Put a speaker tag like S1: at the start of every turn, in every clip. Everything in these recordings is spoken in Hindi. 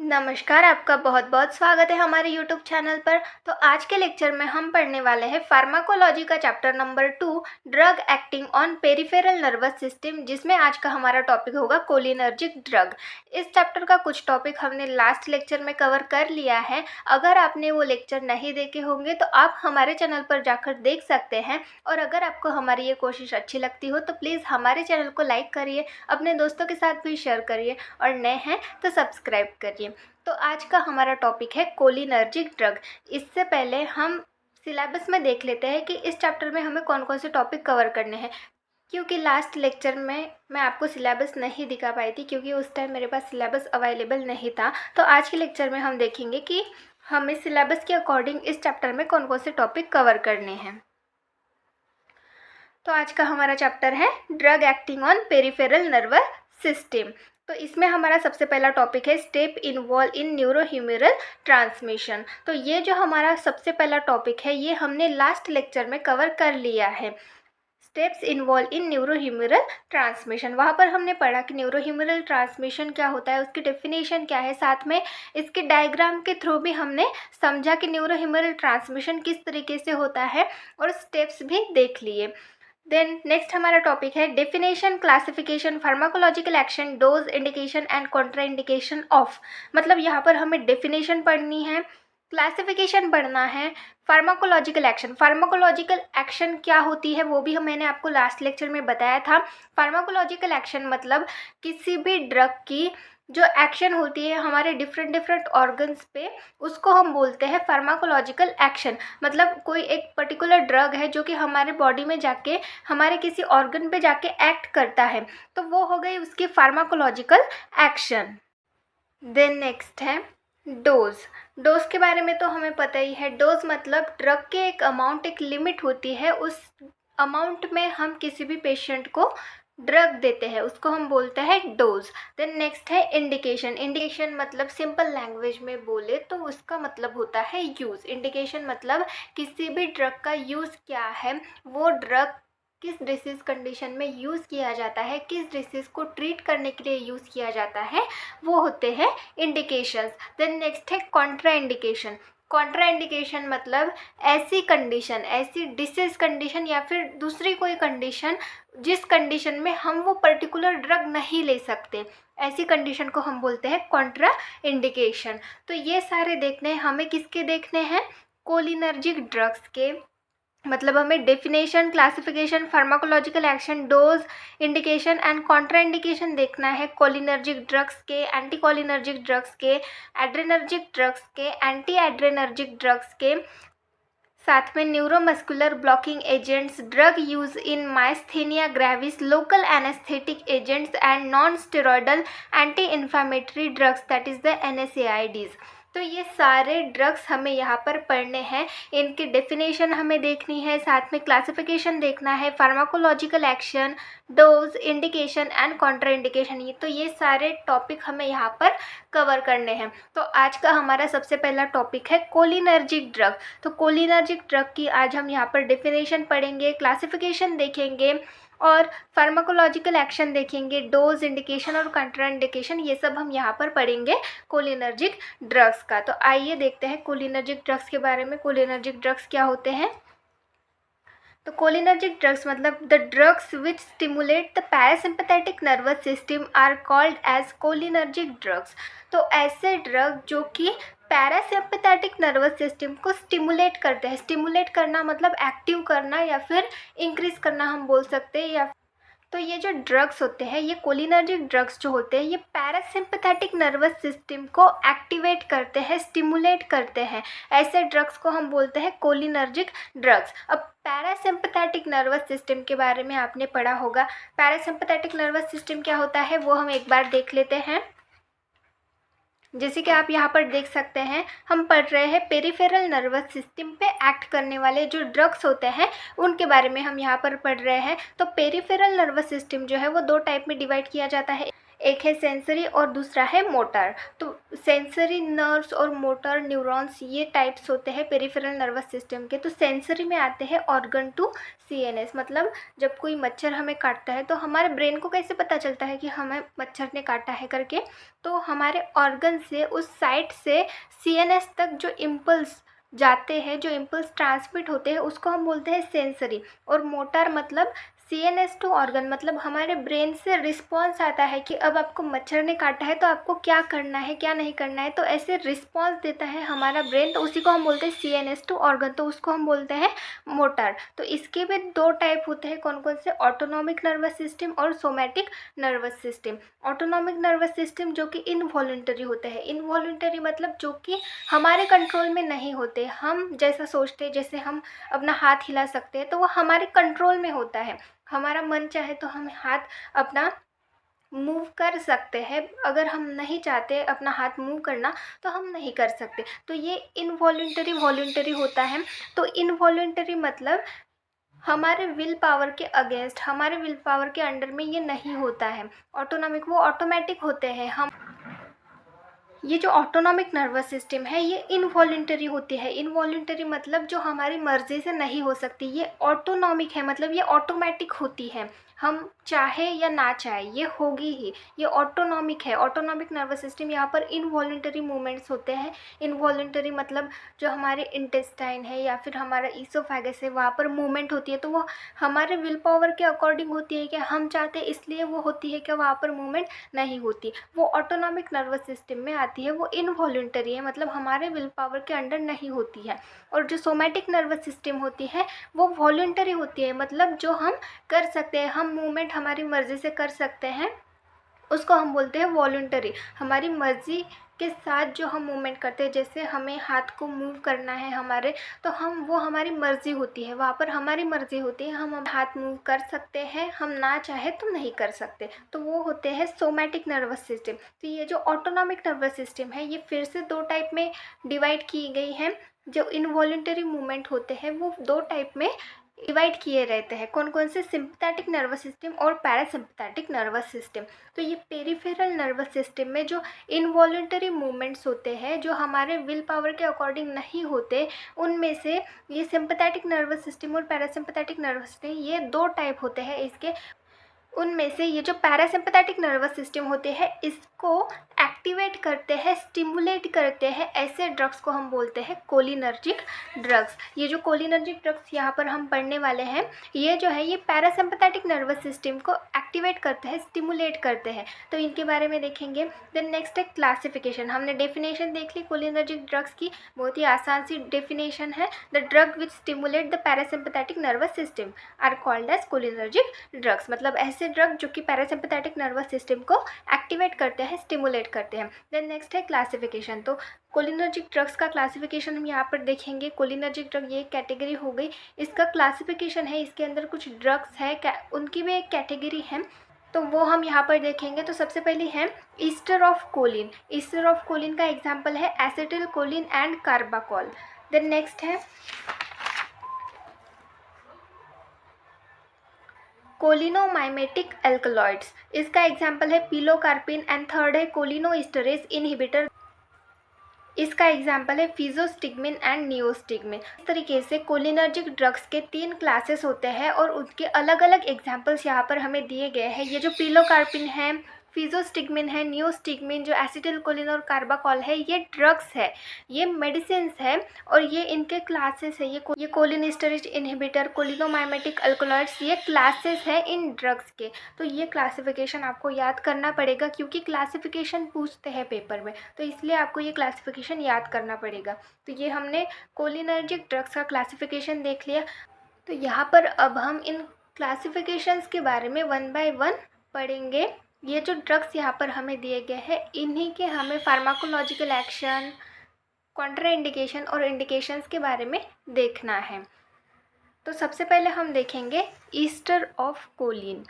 S1: नमस्कार, आपका बहुत-बहुत स्वागत है हमारे यूट्यूब चैनल पर। तो आज के लेक्चर में हम पढ़ने वाले हैं फार्माकोलॉजी का chapter number 2 drug acting on peripheral nervous system, जिसमें आज का हमारा टॉपिक होगा कोलिनर्जिक ड्रग। इस चैप्टर का कुछ टॉपिक हमने लास्ट लेक्चर में कवर कर लिया है। अगर आपने वो लेक्चर नहीं देखे होंगे तो आप हमारे चैनल पर जाकर देख सकते हैं। और अगर आपको हमारी ये कोशिश अच्छी लगती हो तो प्लीज़ हमारे चैनल को लाइक करिए, अपने दोस्तों के साथ भी शेयर करिए और नए हैं तो सब्सक्राइब करिए। तो आज का हमारा टॉपिक है कोलिनर्जिक ड्रग। इससे पहले हम सिलेबस में देख लेते हैं कि इस चैप्टर में हमें कौन कौन से टॉपिक कवर करने हैं, क्योंकि लास्ट लेक्चर में मैं आपको सिलेबस नहीं दिखा पाई थी क्योंकि उस टाइम मेरे पास सिलेबस अवेलेबल नहीं था। तो आज के लेक्चर में हम देखेंगे कि हमें सिलेबस के अकॉर्डिंग इस चैप्टर में कौन कौन से टॉपिक कवर करने हैं। तो आज का हमारा चैप्टर है drug acting on peripheral nervous system. तो इसमें हमारा सबसे पहला टॉपिक है step involve in neurohumoral transmission. तो ये जो हमारा सबसे पहला टॉपिक है ये हमने लास्ट लेक्चर में कवर कर लिया है। Steps involve in neurohumoral transmission, वहाँ पर हमने पढ़ा कि न्यूरोह्यूमरल ट्रांसमिशन क्या होता है, उसकी डेफिनेशन क्या है, साथ में इसके डायग्राम के थ्रू भी हमने समझा कि न्यूरोह्यूमरल ट्रांसमिशन किस तरीके से होता है और स्टेप्स भी देख लिए। देन नेक्स्ट हमारा टॉपिक है definition, classification, pharmacological action, dose, indication and contraindication of. मतलब यहाँ पर हमें डेफिनेशन पढ़नी है, क्लासिफिकेशन पढ़ना है, फार्माकोलॉजिकल एक्शन क्या होती है वो भी मैंने आपको लास्ट लेक्चर में बताया था। फार्माकोलॉजिकल एक्शन मतलब किसी भी ड्रग की जो एक्शन होती है हमारे डिफरेंट ऑर्गन्स पे, उसको हम बोलते हैं फार्माकोलॉजिकल एक्शन। मतलब कोई एक पर्टिकुलर ड्रग है जो कि हमारे बॉडी में जाके हमारे किसी ऑर्गन पे जाके एक्ट करता है, तो वो हो गई उसकी फार्माकोलॉजिकल एक्शन। देन नेक्स्ट है डोज के बारे में तो हमें पता ही है। डोज मतलब ड्रग के एक अमाउंट, एक लिमिट होती है, उस अमाउंट में हम किसी भी पेशेंट को ड्रग देते हैं, उसको हम बोलते हैं डोज। देन नेक्स्ट है इंडिकेशन मतलब सिंपल लैंग्वेज में बोले तो उसका मतलब होता है यूज़। इंडिकेशन मतलब किसी भी ड्रग का यूज़ क्या है, वो ड्रग किस डिसीज़ कंडीशन में यूज़ किया जाता है, किस डिसीज़ को ट्रीट करने के लिए यूज़ किया जाता है, वो होते हैं इंडिकेशंस। देन नेक्स्ट है कॉन्ट्राइंडिकेशन मतलब ऐसी कंडीशन, ऐसी डिसीज़ कंडीशन या फिर दूसरी कोई कंडीशन जिस कंडीशन में हम वो पर्टिकुलर ड्रग नहीं ले सकते, ऐसी कंडीशन को हम बोलते हैं कॉन्ट्रा इंडिकेशन। तो ये सारे देखने हमें किसके देखने हैं, कोलिनर्जिक ड्रग्स के। मतलब हमें definition, classification, pharmacological action, dose, indication and contraindication देखना है कोलिनर्जिक ड्रग्स के, एंटी कोलिनर्जिक ड्रग्स के, एड्रेनर्जिक ड्रग्स के, एंटी एड्रेनर्जिक ड्रग्स के, साथ में neuromuscular blocking agents, drug use in myasthenia gravis, local anaesthetic agents and non steroidal anti inflammatory drugs, that is the NSAIDs। तो ये सारे ड्रग्स हमें यहाँ पर पढ़ने हैं, इनकी डेफिनेशन हमें देखनी है, साथ में क्लासिफिकेशन देखना है, pharmacological action, dose, indication and contraindication. ये सारे टॉपिक हमें यहाँ पर कवर करने हैं। तो आज का हमारा सबसे पहला टॉपिक है कोलिनर्जिक ड्रग। तो कोलिनर्जिक ड्रग की आज हम यहाँ पर डेफिनेशन पढ़ेंगे, क्लासिफिकेशन देखेंगे और फार्माकोलॉजिकल एक्शन देखेंगे, डोज, इंडिकेशन और कॉन्ट्राइंडिकेशन, ये सब हम यहाँ पर पढ़ेंगे कोलिनर्जिक ड्रग्स का। तो आइए देखते हैं कोलिनर्जिक ड्रग्स के बारे में। कोलिनर्जिक ड्रग्स क्या होते हैं? तो कोलिनर्जिक ड्रग्स मतलब the drugs which stimulate the parasympathetic nervous system are called as cholinergic drugs. तो ऐसे ड्रग जो कि पैरासिम्पैथेटिक नर्वस सिस्टम को स्टिमुलेट करते हैं, स्टिमुलेट करना मतलब एक्टिव करना या फिर इंक्रीज करना हम बोल सकते हैं। या तो ये जो ड्रग्स होते हैं, ये कोलिनर्जिक ड्रग्स जो होते हैं, ये पैरासिम्पैथेटिक नर्वस सिस्टम को एक्टिवेट करते हैं, स्टिमुलेट करते हैं। ऐसे ड्रग्स को हम बोलते हैं कोलिनर्जिक ड्रग्स। अब पैरासिम्पैथेटिक नर्वस सिस्टम के बारे में आपने पढ़ा होगा। पैरासिम्पैथेटिक नर्वस सिस्टम क्या होता है वो हम एक बार देख लेते हैं। जैसे कि आप यहाँ पर देख सकते हैं, हम पढ़ रहे हैं पेरिफेरल नर्वस सिस्टम पे एक्ट करने वाले जो ड्रग्स होते हैं उनके बारे में हम यहाँ पर पढ़ रहे हैं। तो पेरिफेरल नर्वस सिस्टम जो है वो दो टाइप में डिवाइड किया जाता है। एक है सेंसरी और दूसरा है मोटर। तो सेंसरी नर्व्स और मोटर न्यूरॉन्स ये टाइप्स होते हैं पेरिफेरल नर्वस सिस्टम के। तो सेंसरी में आते हैं ऑर्गन टू सीएनएस, मतलब जब कोई मच्छर हमें काटता है तो हमारे ब्रेन को कैसे पता चलता है कि हमें मच्छर ने काटा है करके, तो हमारे ऑर्गन से उस साइट से सीएनएस तक जो इम्पल्स जाते हैं, जो इम्पल्स ट्रांसमिट होते हैं, उसको हम बोलते हैं सेंसरी। और मोटर मतलब सीएनएस टू ऑर्गन, मतलब हमारे ब्रेन से रिस्पॉन्स आता है कि अब आपको मच्छर ने काटा है तो आपको क्या करना है क्या नहीं करना है, तो ऐसे रिस्पॉन्स देता है हमारा ब्रेन, तो उसी को हम बोलते हैं सीएनएस टू ऑर्गन, तो उसको हम बोलते हैं मोटर। तो इसके भी दो टाइप होते हैं, कौन कौन से, ऑटोनॉमिक नर्वस सिस्टम और somatic nervous system. Autonomic nervous system जो कि इनवॉल्यूंटरी होता है, इनवॉल्यूंटरी मतलब जो कि हमारे कंट्रोल में नहीं होते, हम जैसा सोचते हैं, जैसे हम अपना हाथ हिला सकते हैं तो वो हमारे कंट्रोल में होता है, हमारा मन चाहे तो हम हाथ अपना मूव कर सकते हैं, अगर हम नहीं चाहते अपना हाथ मूव करना तो हम नहीं कर सकते, तो ये इनवॉल्यूंटरी वॉल्यूंटरी होता है। तो इनवॉल्यूंटरी मतलब हमारे विल पावर के अगेंस्ट, हमारे विल पावर के अंडर में ये नहीं होता है। ऑटोनॉमिक वो ऑटोमेटिक होते हैं। हम ये जो ऑटोनॉमिक नर्वस सिस्टम है ये इनवॉल्यूंटरी होती है। इनवॉल्यूंटरी मतलब जो हमारी मर्जी से नहीं हो सकती, ये ऑटोनॉमिक है मतलब ये ऑटोमेटिक होती है, हम चाहे या ना चाहे ये होगी ही, ये ऑटोनॉमिक है। ऑटोनॉमिक नर्वस सिस्टम, यहाँ पर इनवॉल्यूंटरी मूवमेंट्स होते हैं। इनवॉल्यूंटरी मतलब जो हमारे इंटेस्टाइन है या फिर हमारा ईसोफेगस है वहाँ पर मूवमेंट होती है, तो वो हमारे विल पावर के अकॉर्डिंग होती है कि हम चाहते हैं इसलिए वो होती है कि वहाँ पर मूवमेंट नहीं होती। वो ऑटोनॉमिक नर्वस सिस्टम में आती है, वो इनवॉल्यूंटरी है मतलब हमारे विल पावर के अंडर नहीं होती है। और जो सोमैटिक नर्वस सिस्टम होती है वो वॉल्यूंटरी होती है, मतलब जो हम कर सकते हैं, हम मूवमेंट हमारी मर्ज़ी से कर सकते हैं, उसको हम बोलते हैं वॉल्यूंटरी। हमारी मर्ज़ी के साथ जो हम मूवमेंट करते हैं, जैसे हमें हाथ को मूव करना है हमारे, तो हम वो हमारी मर्ज़ी होती है, वहाँ पर हमारी मर्ज़ी होती है, हम हाथ मूव कर सकते हैं, हम ना चाहे तो नहीं कर सकते, तो वो होते हैं सोमैटिक नर्वस सिस्टम। तो ये जो ऑटोनॉमिक नर्वस सिस्टम है ये फिर से दो टाइप में डिवाइड की गई है। जो इनवॉल्यूंटरी मूवमेंट होते हैं वो दो टाइप में डिवाइड किए रहते हैं, कौन कौन से, सिंपैथेटिक नर्वस सिस्टम और पैरासिम्पैथेटिक नर्वस सिस्टम। तो ये पेरिफेरल नर्वस सिस्टम में जो इनवॉल्यूंटरी मूवमेंट्स होते हैं, जो हमारे विल पावर के अकॉर्डिंग नहीं होते, उनमें से ये सिंपैथेटिक नर्वस सिस्टम और पैरासिम्पैथेटिक नर्वस सिस्टम ये दो टाइप होते हैं इसके। उनमें से ये जो पैरासिम्पैथेटिक नर्वस सिस्टम होते हैं इसको एक्टिवेट करते हैं, स्टिमुलेट करते हैं, ऐसे ड्रग्स को हम बोलते हैं कोलिनर्जिक ड्रग्स। ये जो कोलिनर्जिक ड्रग्स यहाँ पर हम पढ़ने वाले हैं, ये जो है ये पैरासिम्पैथेटिक नर्वस सिस्टम को एक्टिवेट करते हैं, स्टिमुलेट करते हैं। तो इनके बारे में देखेंगे। देन नेक्स्ट है क्लासिफिकेशन। हमने डेफिनेशन देख ली कोलिनर्जिक ड्रग्स की, बहुत ही आसान सी डेफिनेशन है। The drug which stimulate the parasympathetic nervous system are called as cholinergic drugs, मतलब ऐसे ड्रग जो कि पैरासिम्पैथेटिक नर्वस सिस्टम को एक्टिवेट करते हैं, स्टिमुलेट करते हैं। देन नेक्स्ट है क्लासिफिकेशन। तो कोलिनर्जिक ड्रग्स का क्लासिफिकेशन हम यहाँ पर देखेंगे। कोलिनर्जिक ड्रग ये कैटेगरी हो गई, इसका क्लासिफिकेशन है, इसके अंदर कुछ ड्रग्स है उनकी भी एक कैटेगरी है, तो वो हम यहाँ पर देखेंगे। तो सबसे पहली है ester of choline. Ester of choline का एग्जाम्पल है acetyl choline and carbachol. Then next है कोलिनोमाइमेटिक एल्कलॉइड्स, इसका एग्जाम्पल है पिलोकार्पिन। एंड थर्ड है कोलिनोइस्टरेज इनहिबिटर, इसका एग्जाम्पल है फिजोस्टिगमिन एंड नियोस्टिगमिन। इस तरीके से कोलिनर्जिक ड्रग्स के 3 क्लासेस होते हैं और उनके अलग अलग एग्जाम्पल्स यहाँ पर हमें दिए गए हैं। ये जो पिलोकार्पिन है, फिजोस्टिगमिन है, नियोस्टिगमिन, जो एसिटिल कोलिन और कार्बाकॉल है, ये ड्रग्स है, ये मेडिसिन है और ये इनके क्लासेस है। ये कोलिनिस्टरेज इनहिबिटर, कोलिनोमाइमेटिक अल्कोलॉइड्स, ये क्लासेस है इन ड्रग्स के। तो ये क्लासिफिकेशन आपको याद करना पड़ेगा क्योंकि क्लासिफिकेशन पूछते हैं पेपर में, तो इसलिए आपको ये क्लासिफिकेशन याद करना पड़ेगा। तो ये हमने कोलिनर्जिक ड्रग्स का क्लासिफिकेशन देख लिया। तो यहाँ पर अब हम इन क्लासिफिकेशंस के बारे में 1 बाय 1 पढ़ेंगे। ये जो ड्रग्स यहाँ पर हमें दिए गए हैं इन्हीं के हमें फार्माकोलॉजिकल एक्शन, कॉन्ट्रा इंडिकेशन और इंडिकेशंस के बारे में देखना है। तो सबसे पहले हम देखेंगे ester of choline.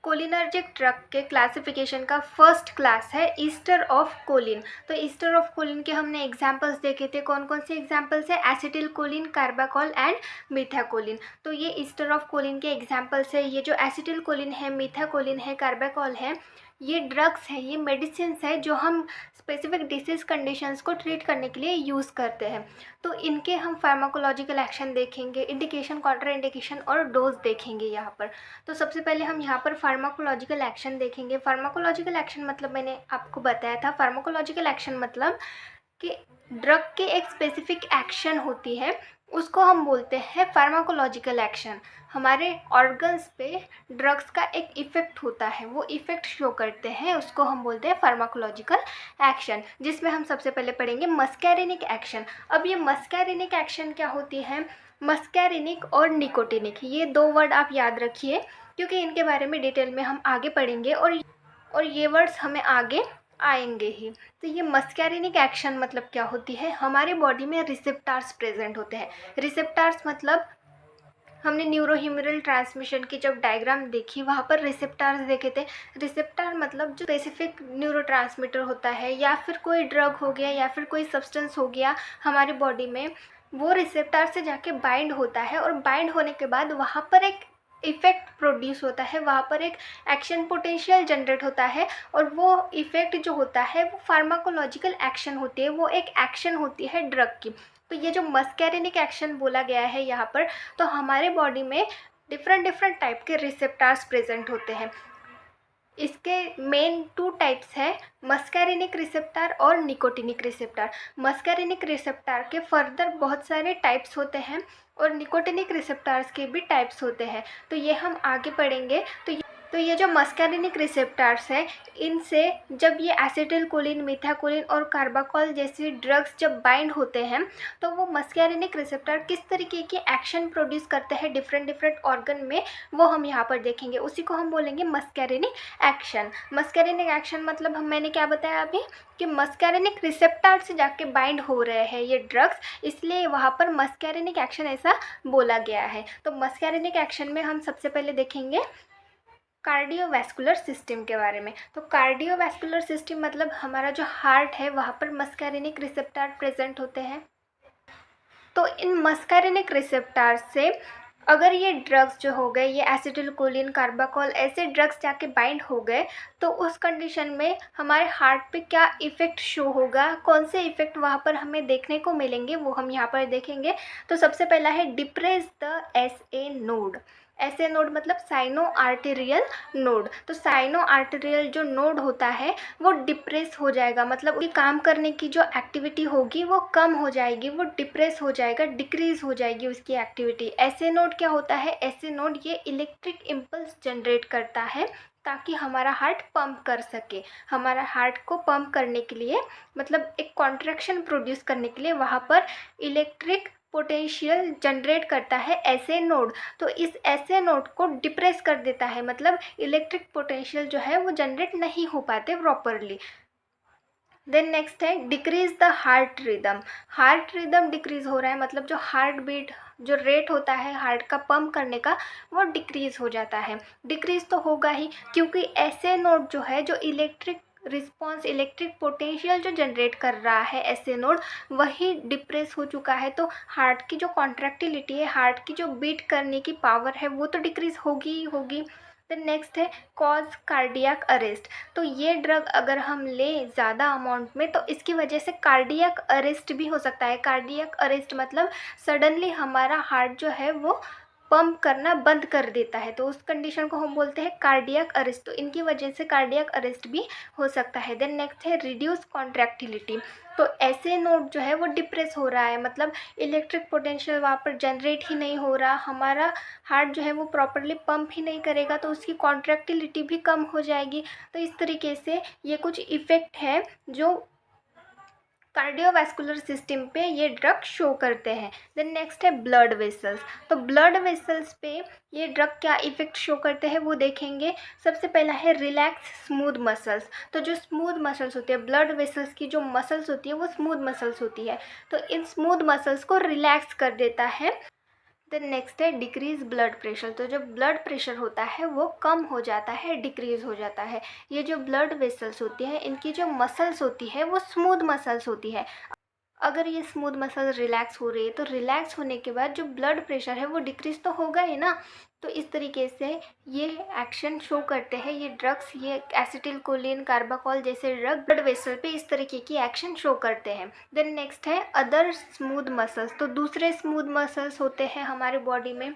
S1: Cholinergic drug के क्लासिफिकेशन का फर्स्ट क्लास है ईस्टर ऑफ कोलिन। तो ईस्टर ऑफ कोलिन के हमने एग्जांपल्स देखे थे, कौन कौन से एग्जांपल्स है, एसिटिल कोलिन, कार्बाकॉल एंड मीथाकोलिन। तो ये ईस्टर ऑफ कोलिन के एग्जांपल्स है। ये जो एसिटिल कोलिन है, मीथाकोलिन है, कार्बाकॉल है, ये ड्रग्स हैं, ये मेडिसिन्स है जो हम स्पेसिफिक डिसीज़ कंडीशंस को ट्रीट करने के लिए यूज़ करते हैं। तो इनके हम फार्माकोलॉजिकल एक्शन देखेंगे, इंडिकेशन, कॉन्ट्रा इंडिकेशन और डोज देखेंगे यहाँ पर। तो सबसे पहले हम यहाँ पर फार्माकोलॉजिकल एक्शन देखेंगे। फार्माकोलॉजिकल एक्शन मतलब मैंने आपको बताया था, फार्माकोलॉजिकल एक्शन मतलब कि ड्रग की एक स्पेसिफिक एक्शन होती है, उसको हम बोलते हैं फार्माकोलॉजिकल एक्शन। हमारे ऑर्गन्स पे ड्रग्स का एक इफ़ेक्ट होता है, वो इफ़ेक्ट शो करते हैं, उसको हम बोलते हैं फार्माकोलॉजिकल एक्शन, जिसमें हम सबसे पहले पढ़ेंगे मस्कैरिनिक एक्शन। अब ये मस्कैरिनिक एक्शन क्या होती है? मस्कैरिनिक और निकोटिनिक, ये दो वर्ड आप याद रखिए, क्योंकि इनके बारे में डिटेल में हम आगे पढ़ेंगे और ये वर्ड्स हमें आगे आएंगे ही। तो ये मस्कैरिनिक एक्शन मतलब क्या होती है? हमारे बॉडी में रिसेप्टार्स प्रेजेंट होते हैं। रिसेप्टार्स मतलब हमने न्यूरोह्यूमरल ट्रांसमिशन की जब डायग्राम देखी, वहाँ पर रिसेप्टार्स देखे थे। रिसेप्टार मतलब जो स्पेसिफिक न्यूरोट्रांसमीटर होता है, या फिर कोई ड्रग हो गया या फिर कोई सब्सटेंस हो गया हमारी बॉडी में, वो रिसेप्टार से जाके बाइंड होता है और बाइंड होने के बाद वहाँ पर एक इफ़ेक्ट प्रोड्यूस होता है, वहाँ पर एक एक्शन पोटेंशियल जनरेट होता है, और वो इफ़ेक्ट जो होता है वो फार्माकोलॉजिकल एक्शन होती है, वो एक एक्शन होती है ड्रग की। तो ये जो मस्कैरिनिक एक्शन बोला गया है यहाँ पर, तो हमारे बॉडी में डिफरेंट डिफरेंट टाइप के रिसेप्टार्स प्रेजेंट होते हैं। इसके मेन 2 टाइप्स है, मस्कैरिनिक रिसेप्टार और निकोटिनिक रिसेप्टार। मस्कैरिनिक रिसेप्टार के फर्दर बहुत सारे टाइप्स होते हैं और निकोटिनिक रिसेप्टार्स के भी टाइप्स होते हैं, तो ये हम आगे पढ़ेंगे। तो ये जो मस्कैरिनिक रिसेप्टार्स है, इनसे जब ये एसिटिलकोलिन, मीथाकोलिन और कार्बाकोल जैसी ड्रग्स जब बाइंड होते हैं, तो वो मस्कैरिनिक रिसेप्टर किस तरीके की एक्शन प्रोड्यूस करते हैं डिफरेंट डिफरेंट ऑर्गन में, वो हम यहाँ पर देखेंगे। उसी को हम बोलेंगे मस्कैरिनिक एक्शन। मस्कैरिनिक एक्शन मतलब मैंने क्या बताया अभी कि मस्कैरिनिक रिसेप्टर से जाके बाइंड हो रहे हैं ये ड्रग्स, इसलिए वहाँ पर मस्कैरिनिक एक्शन ऐसा बोला गया है। तो मस्कैरिनिक एक्शन में हम सबसे पहले देखेंगे कार्डियोवैस्कुलर सिस्टम के बारे में। तो कार्डियोवैस्कुलर सिस्टम मतलब हमारा जो हार्ट है, वहाँ पर मस्कैरिनिक रिसेप्टर प्रेजेंट होते हैं। तो इन मस्कैरिनिक रिसेप्टर से अगर ये ड्रग्स जो हो गए, ये एसिटिलकोलिन, कार्बाकोल, ऐसे ड्रग्स जाके बाइंड हो गए, तो उस कंडीशन में हमारे हार्ट पे क्या इफ़ेक्ट शो होगा, कौन से इफ़ेक्ट वहाँ पर हमें देखने को मिलेंगे, वो हम यहाँ पर देखेंगे। तो सबसे पहला है depress the SA node. SA node मतलब साइनो आर्टेरियल नोड। तो साइनो आर्टेरियल जो नोड होता है वो डिप्रेस हो जाएगा, मतलब उसकी काम करने की जो एक्टिविटी होगी वो कम हो जाएगी, वो डिप्रेस हो जाएगा, डिक्रीज हो जाएगी उसकी एक्टिविटी। SA नोड क्या होता है? SA नोड ये इलेक्ट्रिक इम्पल्स जनरेट करता है ताकि हमारा हार्ट पंप कर सके। हमारा हार्ट को पंप करने के लिए, मतलब एक कॉन्ट्रैक्शन प्रोड्यूस करने के लिए वहाँ पर इलेक्ट्रिक पोटेंशियल जनरेट करता है SA नोड। तो इस SA नोड को डिप्रेस कर देता है, मतलब इलेक्ट्रिक पोटेंशियल जो है वो जनरेट नहीं हो पाते प्रॉपरली। देन नेक्स्ट है decrease the heart rhythm. Heart rhythm decrease हो रहा है, मतलब जो हार्ट बीट, जो रेट होता है हार्ट का पंप करने का, वो डिक्रीज हो जाता है। डिक्रीज तो होगा ही, क्योंकि SA नोड जो है, जो इलेक्ट्रिक रिस्पॉन्स, इलेक्ट्रिक पोटेंशियल जो जनरेट कर रहा है SA नोड, वही डिप्रेस हो चुका है। तो हार्ट की जो कॉन्ट्रैक्टिलिटी है, हार्ट की जो बीट करने की पावर है, वो तो डिक्रीज होगी ही होगी। देन नेक्स्ट है कॉज कार्डियक अरेस्ट। तो ये ड्रग अगर हम लें ज़्यादा अमाउंट में, तो इसकी वजह से कार्डियक अरेस्ट भी हो सकता है। कार्डियक अरेस्ट मतलब सडनली हमारा हार्ट जो है वो पंप करना बंद कर देता है, तो उस कंडीशन को हम बोलते हैं कार्डियक अरेस्ट। तो इनकी वजह से कार्डियक अरेस्ट भी हो सकता है। देन नेक्स्ट है रिड्यूस कॉन्ट्रैक्टिलिटी। तो SA नोड जो है वो डिप्रेस हो रहा है, मतलब इलेक्ट्रिक पोटेंशियल वहाँ पर जनरेट ही नहीं हो रहा, हमारा हार्ट जो है वो प्रॉपरली पंप ही नहीं करेगा, तो उसकी कॉन्ट्रैक्टिलिटी भी कम हो जाएगी। तो इस तरीके से ये कुछ इफ़ेक्ट है जो कार्डियोवैस्कुलर सिस्टम पे ये ड्रग शो करते हैं। देन नेक्स्ट है ब्लड वेसल्स। तो ब्लड वेसल्स पे ये ड्रग क्या इफ़ेक्ट शो करते हैं वो देखेंगे। सबसे पहला है रिलैक्स स्मूथ मसल्स। तो जो स्मूथ मसल्स होती है, ब्लड वेसल्स की जो मसल्स होती है वो स्मूथ मसल्स होती है, तो इन स्मूथ मसल्स को रिलैक्स कर देता है। देन नेक्स्ट है डिक्रीज ब्लड प्रेशर। तो जो ब्लड प्रेशर होता है वो कम हो जाता है, डिक्रीज हो जाता है। ये जो ब्लड वेसल्स होती है, इनकी जो मसल्स होती है वो स्मूथ मसल्स होती है। अगर ये स्मूथ मसल रिलैक्स हो रही है तो रिलैक्स होने के बाद जो ब्लड प्रेशर है वो डिक्रीज तो होगा ही ना। तो इस तरीके से ये एक्शन शो करते हैं ये ड्रग्स, ये एसिटिलकोलिन कार्बाकोल जैसे ड्रग ब्लड वेसल पे इस तरीके की एक्शन शो करते हैं। देन नेक्स्ट है अदर स्मूथ मसल्स। तो दूसरे स्मूथ मसल्स होते हैं हमारे बॉडी में।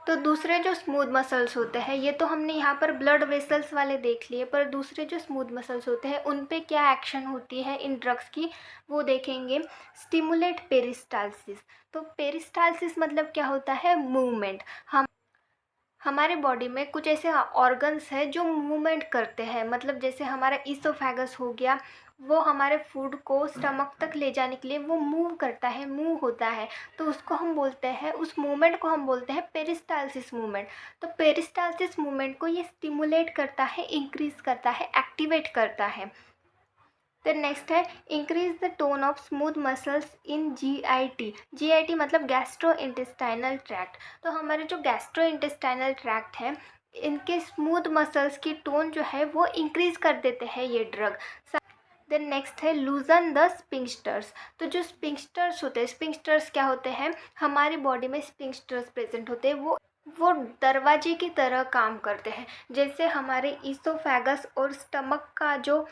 S1: तो दूसरे जो स्मूथ मसल्स होते हैं, ये तो हमने यहाँ पर ब्लड वेसल्स वाले देख लिए, पर दूसरे जो स्मूथ मसल्स होते हैं उन पे क्या एक्शन होती है इन ड्रग्स की वो देखेंगे। Stimulate peristalsis. तो पेरिस्टालसिस मतलब क्या होता है? मूवमेंट। हमारे बॉडी में कुछ ऐसे ऑर्गन्स हैं जो मूवमेंट करते हैं, मतलब जैसे हमारा ईसोफेगस हो गया, वो हमारे फूड को स्टमक तक ले जाने के लिए वो मूव करता है, मूव होता है। तो उसको हम बोलते हैं, उस मूवमेंट को हम बोलते हैं पेरिस्टालसिस मूवमेंट। तो पेरिस्टालसिस मूवमेंट को ये स्टिमुलेट करता है, इंक्रीज करता है, एक्टिवेट करता है। फिर नेक्स्ट है increase the tone of smooth muscles in GIT। GIT मतलब गैस्ट्रो इंटेस्टाइनल ट्रैक्ट। तो हमारे जो गैस्ट्रो इंटेस्टाइनल ट्रैक्ट है, इनके स्मूथ मसल्स की टोन जो है वो इंक्रीज कर देते हैं ये ड्रग। देन नेक्स्ट है लूजन द स्पिंक्टर्स। तो जो स्पिंक्टर्स होते हैं, स्पिंक्टर्स क्या होते हैं? हमारी बॉडी में स्पिंक्टर्स प्रेजेंट होते हैं, वो दरवाजे की तरह काम करते हैं। जैसे हमारे ईसोफेगस और स्टमक का जो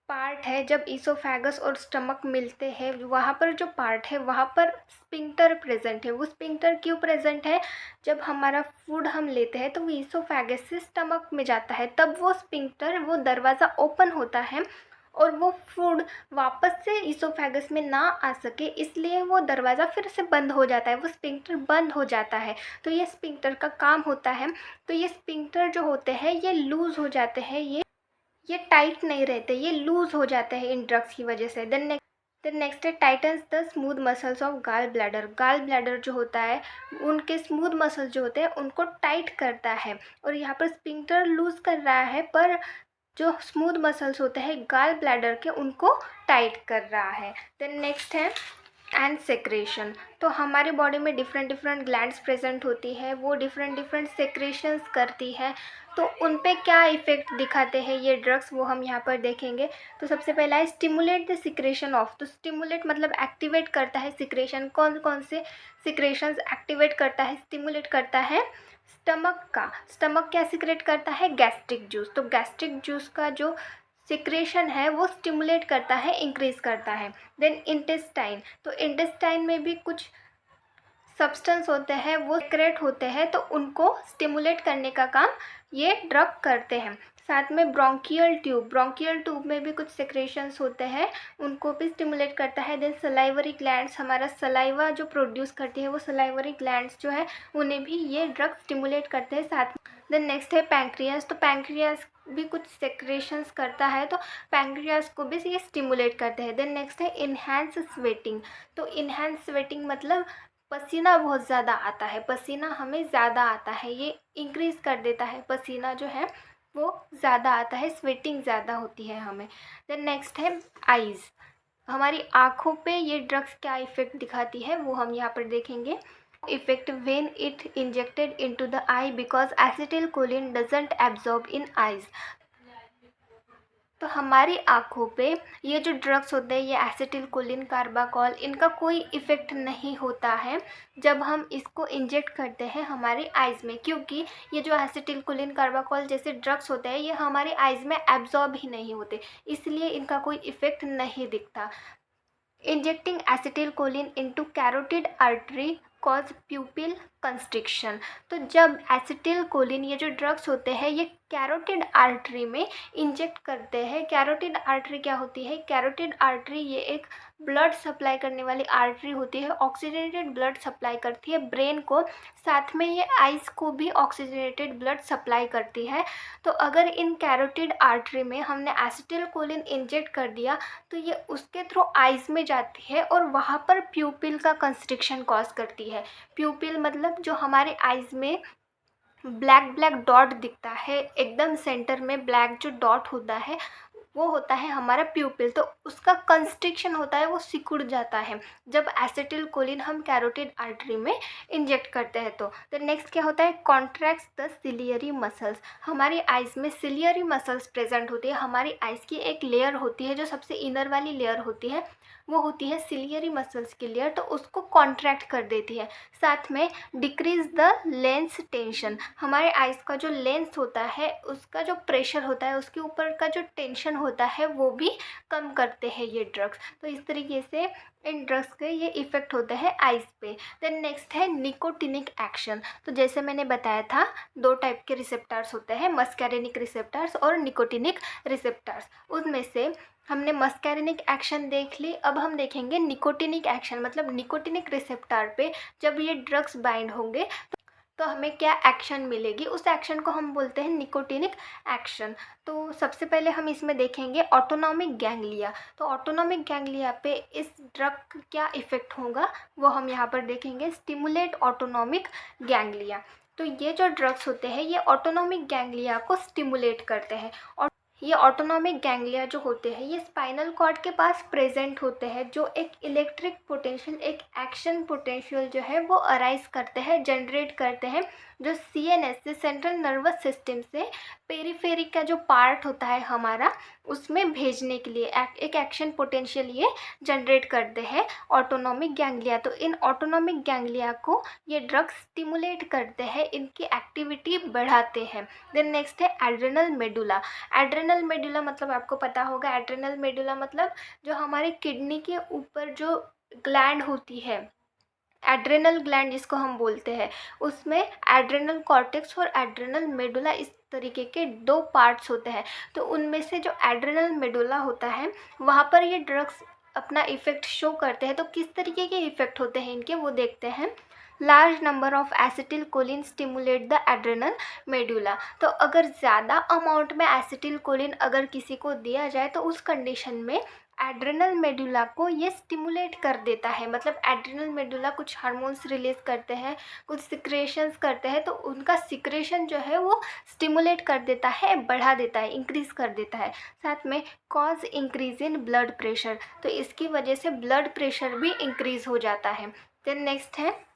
S1: पार्ट है, जब ईसोफेगस और स्टमक मिलते हैं वहाँ पर जो पार्ट है वहाँ पर स्पिंक्टर प्रेजेंट है। वो स्पिंक्टर क्यों प्रेजेंट है? जब हमारा फूड हम लेते हैं तो वो ईसोफेगस से स्टमक में जाता है, तब वो स्पिंक्टर, वो दरवाज़ा ओपन होता है और वो फूड वापस से ईसोफेगस में ना आ सके, इसलिए वो दरवाज़ा फिर से बंद हो जाता है, वो स्पिंक्टर बंद हो जाता है। तो ये स्पिंक्टर का काम होता है। तो ये स्पिंक्टर जो होते हैं ये लूज़ हो जाते हैं, ये टाइट नहीं रहते, ये लूज हो जाते हैं इन ड्रग्स की वजह से। देन नेक्स्ट है titans the smooth muscles of gall bladder. Gall bladder जो होता है उनके स्मूथ मसल्स जो होते हैं उनको टाइट करता है, और यहाँ पर स्पिंक्टर लूज कर रहा है, पर जो स्मूथ मसल्स होते हैं गाल ब्लैडर के उनको टाइट कर रहा है। देन नेक्स्ट है एंड सेक्रेशन। तो हमारी बॉडी में डिफरेंट डिफरेंट ग्लैंड्स प्रेजेंट होती है, वो डिफरेंट डिफरेंट सेक्रेशंस करती है। तो उन पे क्या इफ़ेक्ट दिखाते हैं ये ड्रग्स वो हम यहाँ पर देखेंगे। तो सबसे पहला है स्टिमुलेट द सिक्रेशन ऑफ। तो स्टिमुलेट मतलब एक्टिवेट करता है सिक्रेशन। कौन कौन से सिक्रेशंस एक्टिवेट करता है, स्टिमुलेट करता है? स्टमक क्या सिक्रेट करता है? Gastric juice. तो गैस्ट्रिक जूस का जो सिक्रेशन है वो स्टिमुलेट करता है, इंक्रीज करता है। Then intestine. तो इंटेस्टाइन में भी कुछ सब्सटेंस होते हैं वो सिक्रेट होते हैं, तो उनको स्टिमुलेट करने का काम ये ड्रग करते हैं। साथ में ब्रोंकियल ट्यूब में भी कुछ सिक्रेशंस होते हैं, उनको भी स्टिमुलेट करता है। देन सलाइवरी ग्लैंड्स, हमारा सलाइवा जो प्रोड्यूस करती है वो सलाइवरी ग्लैंड्स जो है उन्हें भी ये ड्रग स्टिमुलेट करते हैं साथ। देन नेक्स्ट है पैंक्रियास। तो पैंक्रियास भी कुछ सेक्रेशंस करता है, तो पैंक्रियास को भी ये स्टिमुलेट करते हैं। देन नेक्स्ट है इन्हेंस स्वेटिंग। तो इन्हेंस स्वेटिंग मतलब पसीना बहुत ज़्यादा आता है, पसीना हमें ज़्यादा आता है, ये इंक्रीज़ कर देता है, पसीना जो है वो ज़्यादा आता है, स्वेटिंग ज़्यादा होती है हमें। देन नेक्स्ट है आइज़। हमारी आँखों पे ये ड्रग्स क्या इफ़ेक्ट दिखाती है वो हम यहाँ पर देखेंगे। Effect when it injected into the I because acetylcholine doesn't absorb in eyes. तो हमारी आँखों पे ये जो ड्रग्स होते हैं, ये एसिटिलकोलिन कार्बाकोल, इनका कोई इफ़ेक्ट नहीं होता है जब हम इसको इंजेक्ट करते हैं हमारे आइज़ में, क्योंकि ये जो एसिटिलकोलिन कार्बाकोल जैसे ड्रग्स होते हैं ये हमारे आइज़ में एब्जॉर्ब ही नहीं होते, इसलिए इनका कोई इफ़ेक्ट नहीं दिखता। Injecting acetylcholine into carotid artery cause प्यूपिल constriction. तो जब एसिटिलकोलिन, ये जो ड्रग्स होते हैं ये कैरोटिड आर्टरी में इंजेक्ट करते हैं। कैरोटिड आर्टरी क्या होती है? कैरोटिड आर्टरी ये एक ब्लड सप्लाई करने वाली आर्टरी होती है, ऑक्सीजनेटेड ब्लड सप्लाई करती है ब्रेन को, साथ में ये आइज़ को भी ऑक्सीजनेटेड ब्लड सप्लाई करती है। तो अगर इन कैरोटिड आर्टरी में हमने एसिटिलकोलिन इंजेक्ट कर दिया तो ये उसके थ्रू आइज़ में जाती है और वहाँ पर प्यूपिल का कंस्ट्रिक्शन कॉज करती है। प्यूपिल मतलब जो हमारे आइज़ में ब्लैक ब्लैक डॉट दिखता है, एकदम सेंटर में ब्लैक जो डॉट होता है वो होता है हमारा प्यूपिल, तो उसका कंस्ट्रिक्शन होता है, वो सिकुड़ जाता है जब एसिटिलकोलिन हम कैरोटिड आर्टरी में इंजेक्ट करते हैं। तो नेक्स्ट क्या होता है, कॉन्ट्रैक्ट्स द सिलियरी मसल्स। हमारी आइज़ में सिलियरी मसल्स प्रेजेंट होती है। हमारी आइज़ की एक लेयर होती है जो सबसे इनर वाली लेयर होती है, वो होती है सिलियरी मसल्स की लेयर, तो उसको कॉन्ट्रैक्ट कर देती है। साथ में डिक्रीज द लेंस टेंशन। हमारे आइज़ का जो लेंस होता है उसका जो प्रेशर होता है, उसके ऊपर का जो टेंशन होता है वो भी कम करते हैं ये ड्रग्स। तो इस तरीके से इन ड्रग्स के ये इफ़ेक्ट होते हैं आइज़ पे। देन नेक्स्ट है निकोटिनिक एक्शन। तो जैसे मैंने बताया था, 2 टाइप के रिसेप्टर्स होते हैं, मस्कैरिनिक रिसेप्टर्स और निकोटिनिक रिसेप्टर्स। उसमें से हमने मस्कैरिनिक एक्शन देख ली, अब हम देखेंगे निकोटिनिक एक्शन। मतलब निकोटिनिक रिसेप्टर पे जब ये ड्रग्स बाइंड होंगे तो हमें क्या एक्शन मिलेगी, उस एक्शन को हम बोलते हैं निकोटिनिक एक्शन। तो सबसे पहले हम इसमें देखेंगे ऑटोनॉमिक गैंग्लिया। तो ऑटोनॉमिक गैंग्लिया पे इस ड्रग का क्या इफ़ेक्ट होगा वो हम यहाँ पर देखेंगे, स्टिमुलेट ऑटोनॉमिक गैंग्लिया। तो ये जो ड्रग्स होते हैं ये ऑटोनॉमिक गैंग्लिया को स्टिमुलेट करते हैं। और ये ऑटोनॉमिक गैंग्लिया जो होते हैं ये स्पाइनल कॉर्ड के पास प्रेजेंट होते हैं, जो एक इलेक्ट्रिक पोटेंशियल, एक एक्शन पोटेंशियल जो है वो अराइज करते हैं, जनरेट करते हैं, जो सीएनएस से, सेंट्रल नर्वस सिस्टम से पेरीफेरी का जो पार्ट होता है हमारा, उसमें भेजने के लिए एक एक्शन पोटेंशियल ये जनरेट करते हैं ऑटोनॉमिक गैंग्लिया। तो इन ऑटोनॉमिक गैंग्लिया को ये ड्रग्स स्टिमुलेट करते हैं, इनकी एक्टिविटी बढ़ाते हैं। देन नेक्स्ट है एड्रेनल मेडुला। एड्रेनल मेडुला मतलब आपको पता होगा, एड्रेनल मेडुला मतलब जो हमारे किडनी के ऊपर जो ग्लैंड होती है, एड्रेनल ग्लैंड जिसको हम बोलते हैं, उसमें एड्रेनल कॉर्टेक्स और एड्रेनल मेडुला इस तरीके के 2 पार्ट्स होते हैं। तो उनमें से जो एड्रेनल मेडुला होता है वहाँ पर ये ड्रग्स अपना इफ़ेक्ट शो करते हैं। तो किस तरीके के इफ़ेक्ट होते हैं इनके वो देखते हैं। Large number of acetylcholine stimulate the adrenal medulla. तो अगर ज़्यादा अमाउंट में एसिटिलकोलिन अगर किसी को दिया जाए तो उस कंडीशन में एड्रेनल मेडुला को ये स्टिमुलेट कर देता है। मतलब एड्रेनल मेडुला कुछ हार्मोन्स रिलीज करते हैं, कुछ सिक्रेशंस करते हैं, तो उनका सिक्रेशन जो है वो स्टिमुलेट कर देता है, बढ़ा देता है, इंक्रीज़ कर देता है। साथ में cause increase in blood pressure, तो इसकी वजह से ब्लड प्रेशर भी इंक्रीज़ हो जाता है। देन नेक्स्ट है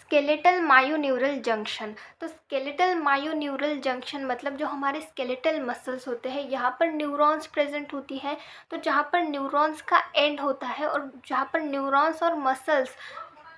S1: स्केलेटल मायोन्यूरल जंक्शन। तो स्केलेटल मायोन्यूरल जंक्शन मतलब जो हमारे स्केलेटल मसल्स होते हैं यहाँ पर न्यूरॉन्स प्रेजेंट होती हैं। तो जहाँ पर न्यूरॉन्स का एंड होता है और जहाँ पर न्यूरॉन्स और मसल्स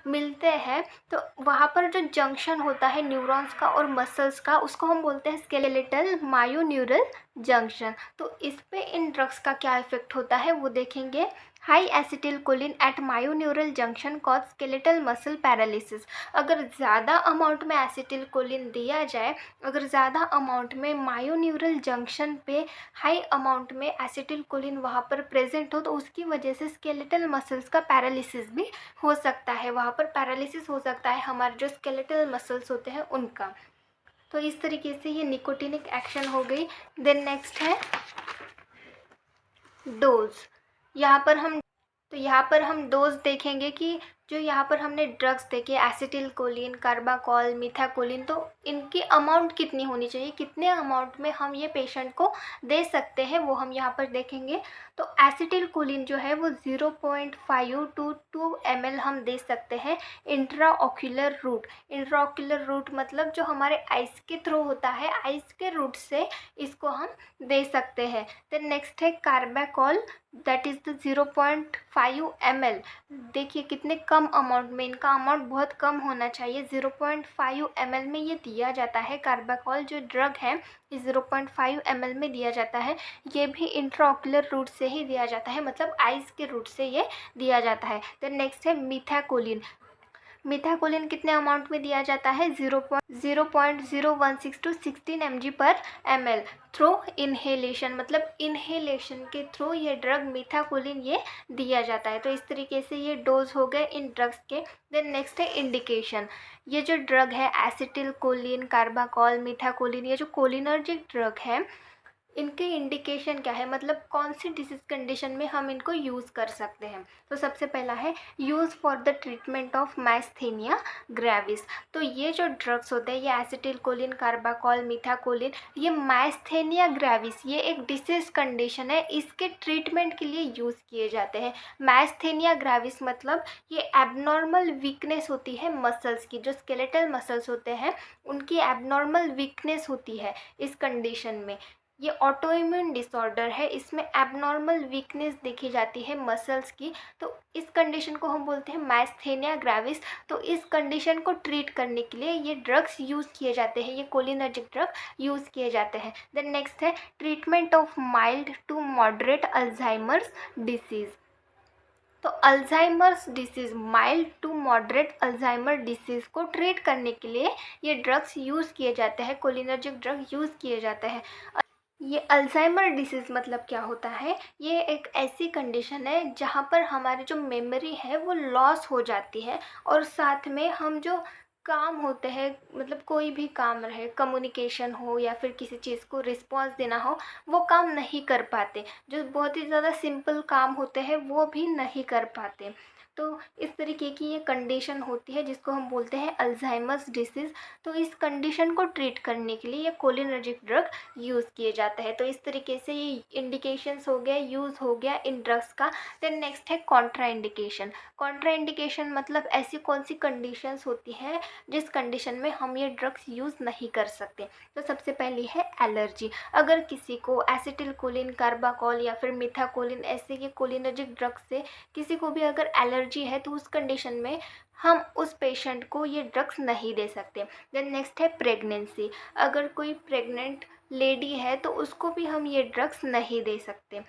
S1: मिलते हैं, तो वहाँ पर जो जंक्शन होता है न्यूरॉन्स का और मसल्स का, उसको हम बोलते हैं स्केलेटल मायोन्यूरल जंक्शन। तो इस पे इन ड्रग्स का क्या इफेक्ट होता है वो देखेंगे। High acetylcholine at myoneural junction cause skeletal muscle paralysis. अगर ज़्यादा अमाउंट में एसिटिलकोलिन दिया जाए, अगर ज़्यादा अमाउंट में मायोन्यूरल जंक्शन पे हाई अमाउंट में एसिटिलकोलिन वहाँ पर प्रेजेंट हो, तो उसकी वजह से स्केलेटल मसल्स का पैरालिसिस भी हो सकता है। वहाँ पर पैरालिसिस हो सकता है हमारे जो स्केलेटल मसल्स होते हैं उनका। तो इस तरीके से ये निकोटिनिक एक्शन हो गई। देन नेक्स्ट है डोज। यहाँ पर हम डोज देखेंगे कि जो यहाँ पर हमने ड्रग्स देखे, एसिटिलकोलिन, कार्बाकॉल, मीथाकोलिन, तो इनकी अमाउंट कितनी होनी चाहिए, कितने अमाउंट में हम ये पेशेंट को दे सकते हैं वो हम यहाँ पर देखेंगे। तो एसिटिलकोलिन जो है वो 0.5 to 2 ml हम दे सकते हैं इंट्राओक्यूलर रूट। इंट्राओक्यूलर रूट मतलब जो हमारे आइस के थ्रू होता है, आइस के रूट से इसको हम दे सकते हैं। देन नेक्स्ट है कार्बाकॉल, दैट इज़ द 0.5 ml। देखिए कितने कम अमाउंट में, इनका अमाउंट बहुत कम होना चाहिए, 0.5 ml में ये दिया जाता है। कार्बाकॉल जो ड्रग है ये 0.5 ml में दिया जाता है। ये भी इंट्राओक्यूलर रूट से ही दिया जाता है, मतलब आइस के रूट से ये दिया जाता है। देन नेक्स्ट है मीथाकोलिन। मीथाकोलिन कितने अमाउंट में दिया जाता है, 0.016 to 16 mg/ml थ्रू इन्हेलेशन। मतलब इन्हेलेशन के थ्रू ये ड्रग मीथाकोलिन ये दिया जाता है। तो इस तरीके से ये डोज हो गए इन ड्रग्स के। देन नेक्स्ट है इंडिकेशन। ये जो ड्रग है एसिटिलकोलिन, कार्बाकॉल, मीथाकोलिन, ये जो कोलिनर्जिक ड्रग है इनके इंडिकेशन क्या है, मतलब कौन सी डिसीज़ कंडीशन में हम इनको यूज़ कर सकते हैं। तो सबसे पहला है use for the treatment of myasthenia gravis. तो ये जो ड्रग्स होते हैं, ये एसिटिलकोलिन, कार्बाकॉल, मीथाकोलिन, ये माइस्थेनिया ग्रेविस, ये एक डिसीज़ कंडीशन है, इसके ट्रीटमेंट के लिए यूज़ किए जाते हैं। माइस्थेनिया ग्रेविस मतलब ये एबनॉर्मल वीकनेस होती है मसल्स की, जो स्केलेटल मसल्स होते हैं उनकी एबनॉर्मल वीकनेस होती है इस कंडीशन में। ये ऑटोइम्यून डिसऑर्डर है, इसमें एबनॉर्मल वीकनेस देखी जाती है मसल्स की। तो इस कंडीशन को हम बोलते हैं माइस्थेनिया ग्रेविस। तो इस कंडीशन को ट्रीट करने के लिए ये ड्रग्स यूज़ किए जाते हैं, ये कोलिनर्जिक ड्रग यूज़ किए जाते हैं। देन नेक्स्ट है treatment of mild to moderate Alzheimer's disease. तो Alzheimer's disease, mild to moderate Alzheimer disease को ट्रीट करने के लिए ये ड्रग्स यूज़ किए जाते हैं, कोलिनर्जिक ड्रग यूज़ किए जाते हैं। ये अल्जाइमर डिसीज़ मतलब क्या होता है, ये एक ऐसी कंडीशन है जहाँ पर हमारी जो मेमोरी है वो लॉस हो जाती है, और साथ में हम जो काम होते हैं, मतलब कोई भी काम रहे, कम्युनिकेशन हो या फिर किसी चीज़ को रिस्पॉन्स देना हो, वो काम नहीं कर पाते। जो बहुत ही ज़्यादा सिंपल काम होते हैं वो भी नहीं कर पाते। तो इस तरीके की ये कंडीशन होती है जिसको हम बोलते हैं अल्जाइमर्स डिसीज़। तो इस कंडीशन को ट्रीट करने के लिए ये कोलिनर्जिक ड्रग यूज़ किए जाते हैं। तो इस तरीके से ये इंडिकेशंस हो गया, यूज़ हो गया इन ड्रग्स का। देन नेक्स्ट है कॉन्ट्रा इंडिकेशन। कॉन्ट्रा इंडिकेशन मतलब ऐसी कौन सी कंडीशंस होती हैं जिस कंडीशन में हम ये ड्रग्स यूज़ नहीं कर सकते। तो सबसे पहली है एलर्जी। अगर किसी को एसिटिलकोलिन, कार्बाकॉल या फिर मीथाकोलिन ऐसे के कोलिनर्जिक ड्रग्स से किसी को भी अगर एलर्जी है, तो उस कंडीशन में हम उस पेशेंट को ये ड्रग्स नहीं दे सकते। देन नेक्स्ट है प्रेगनेंसी। अगर कोई प्रेग्नेंट लेडी है तो उसको भी हम ये ड्रग्स नहीं दे सकते।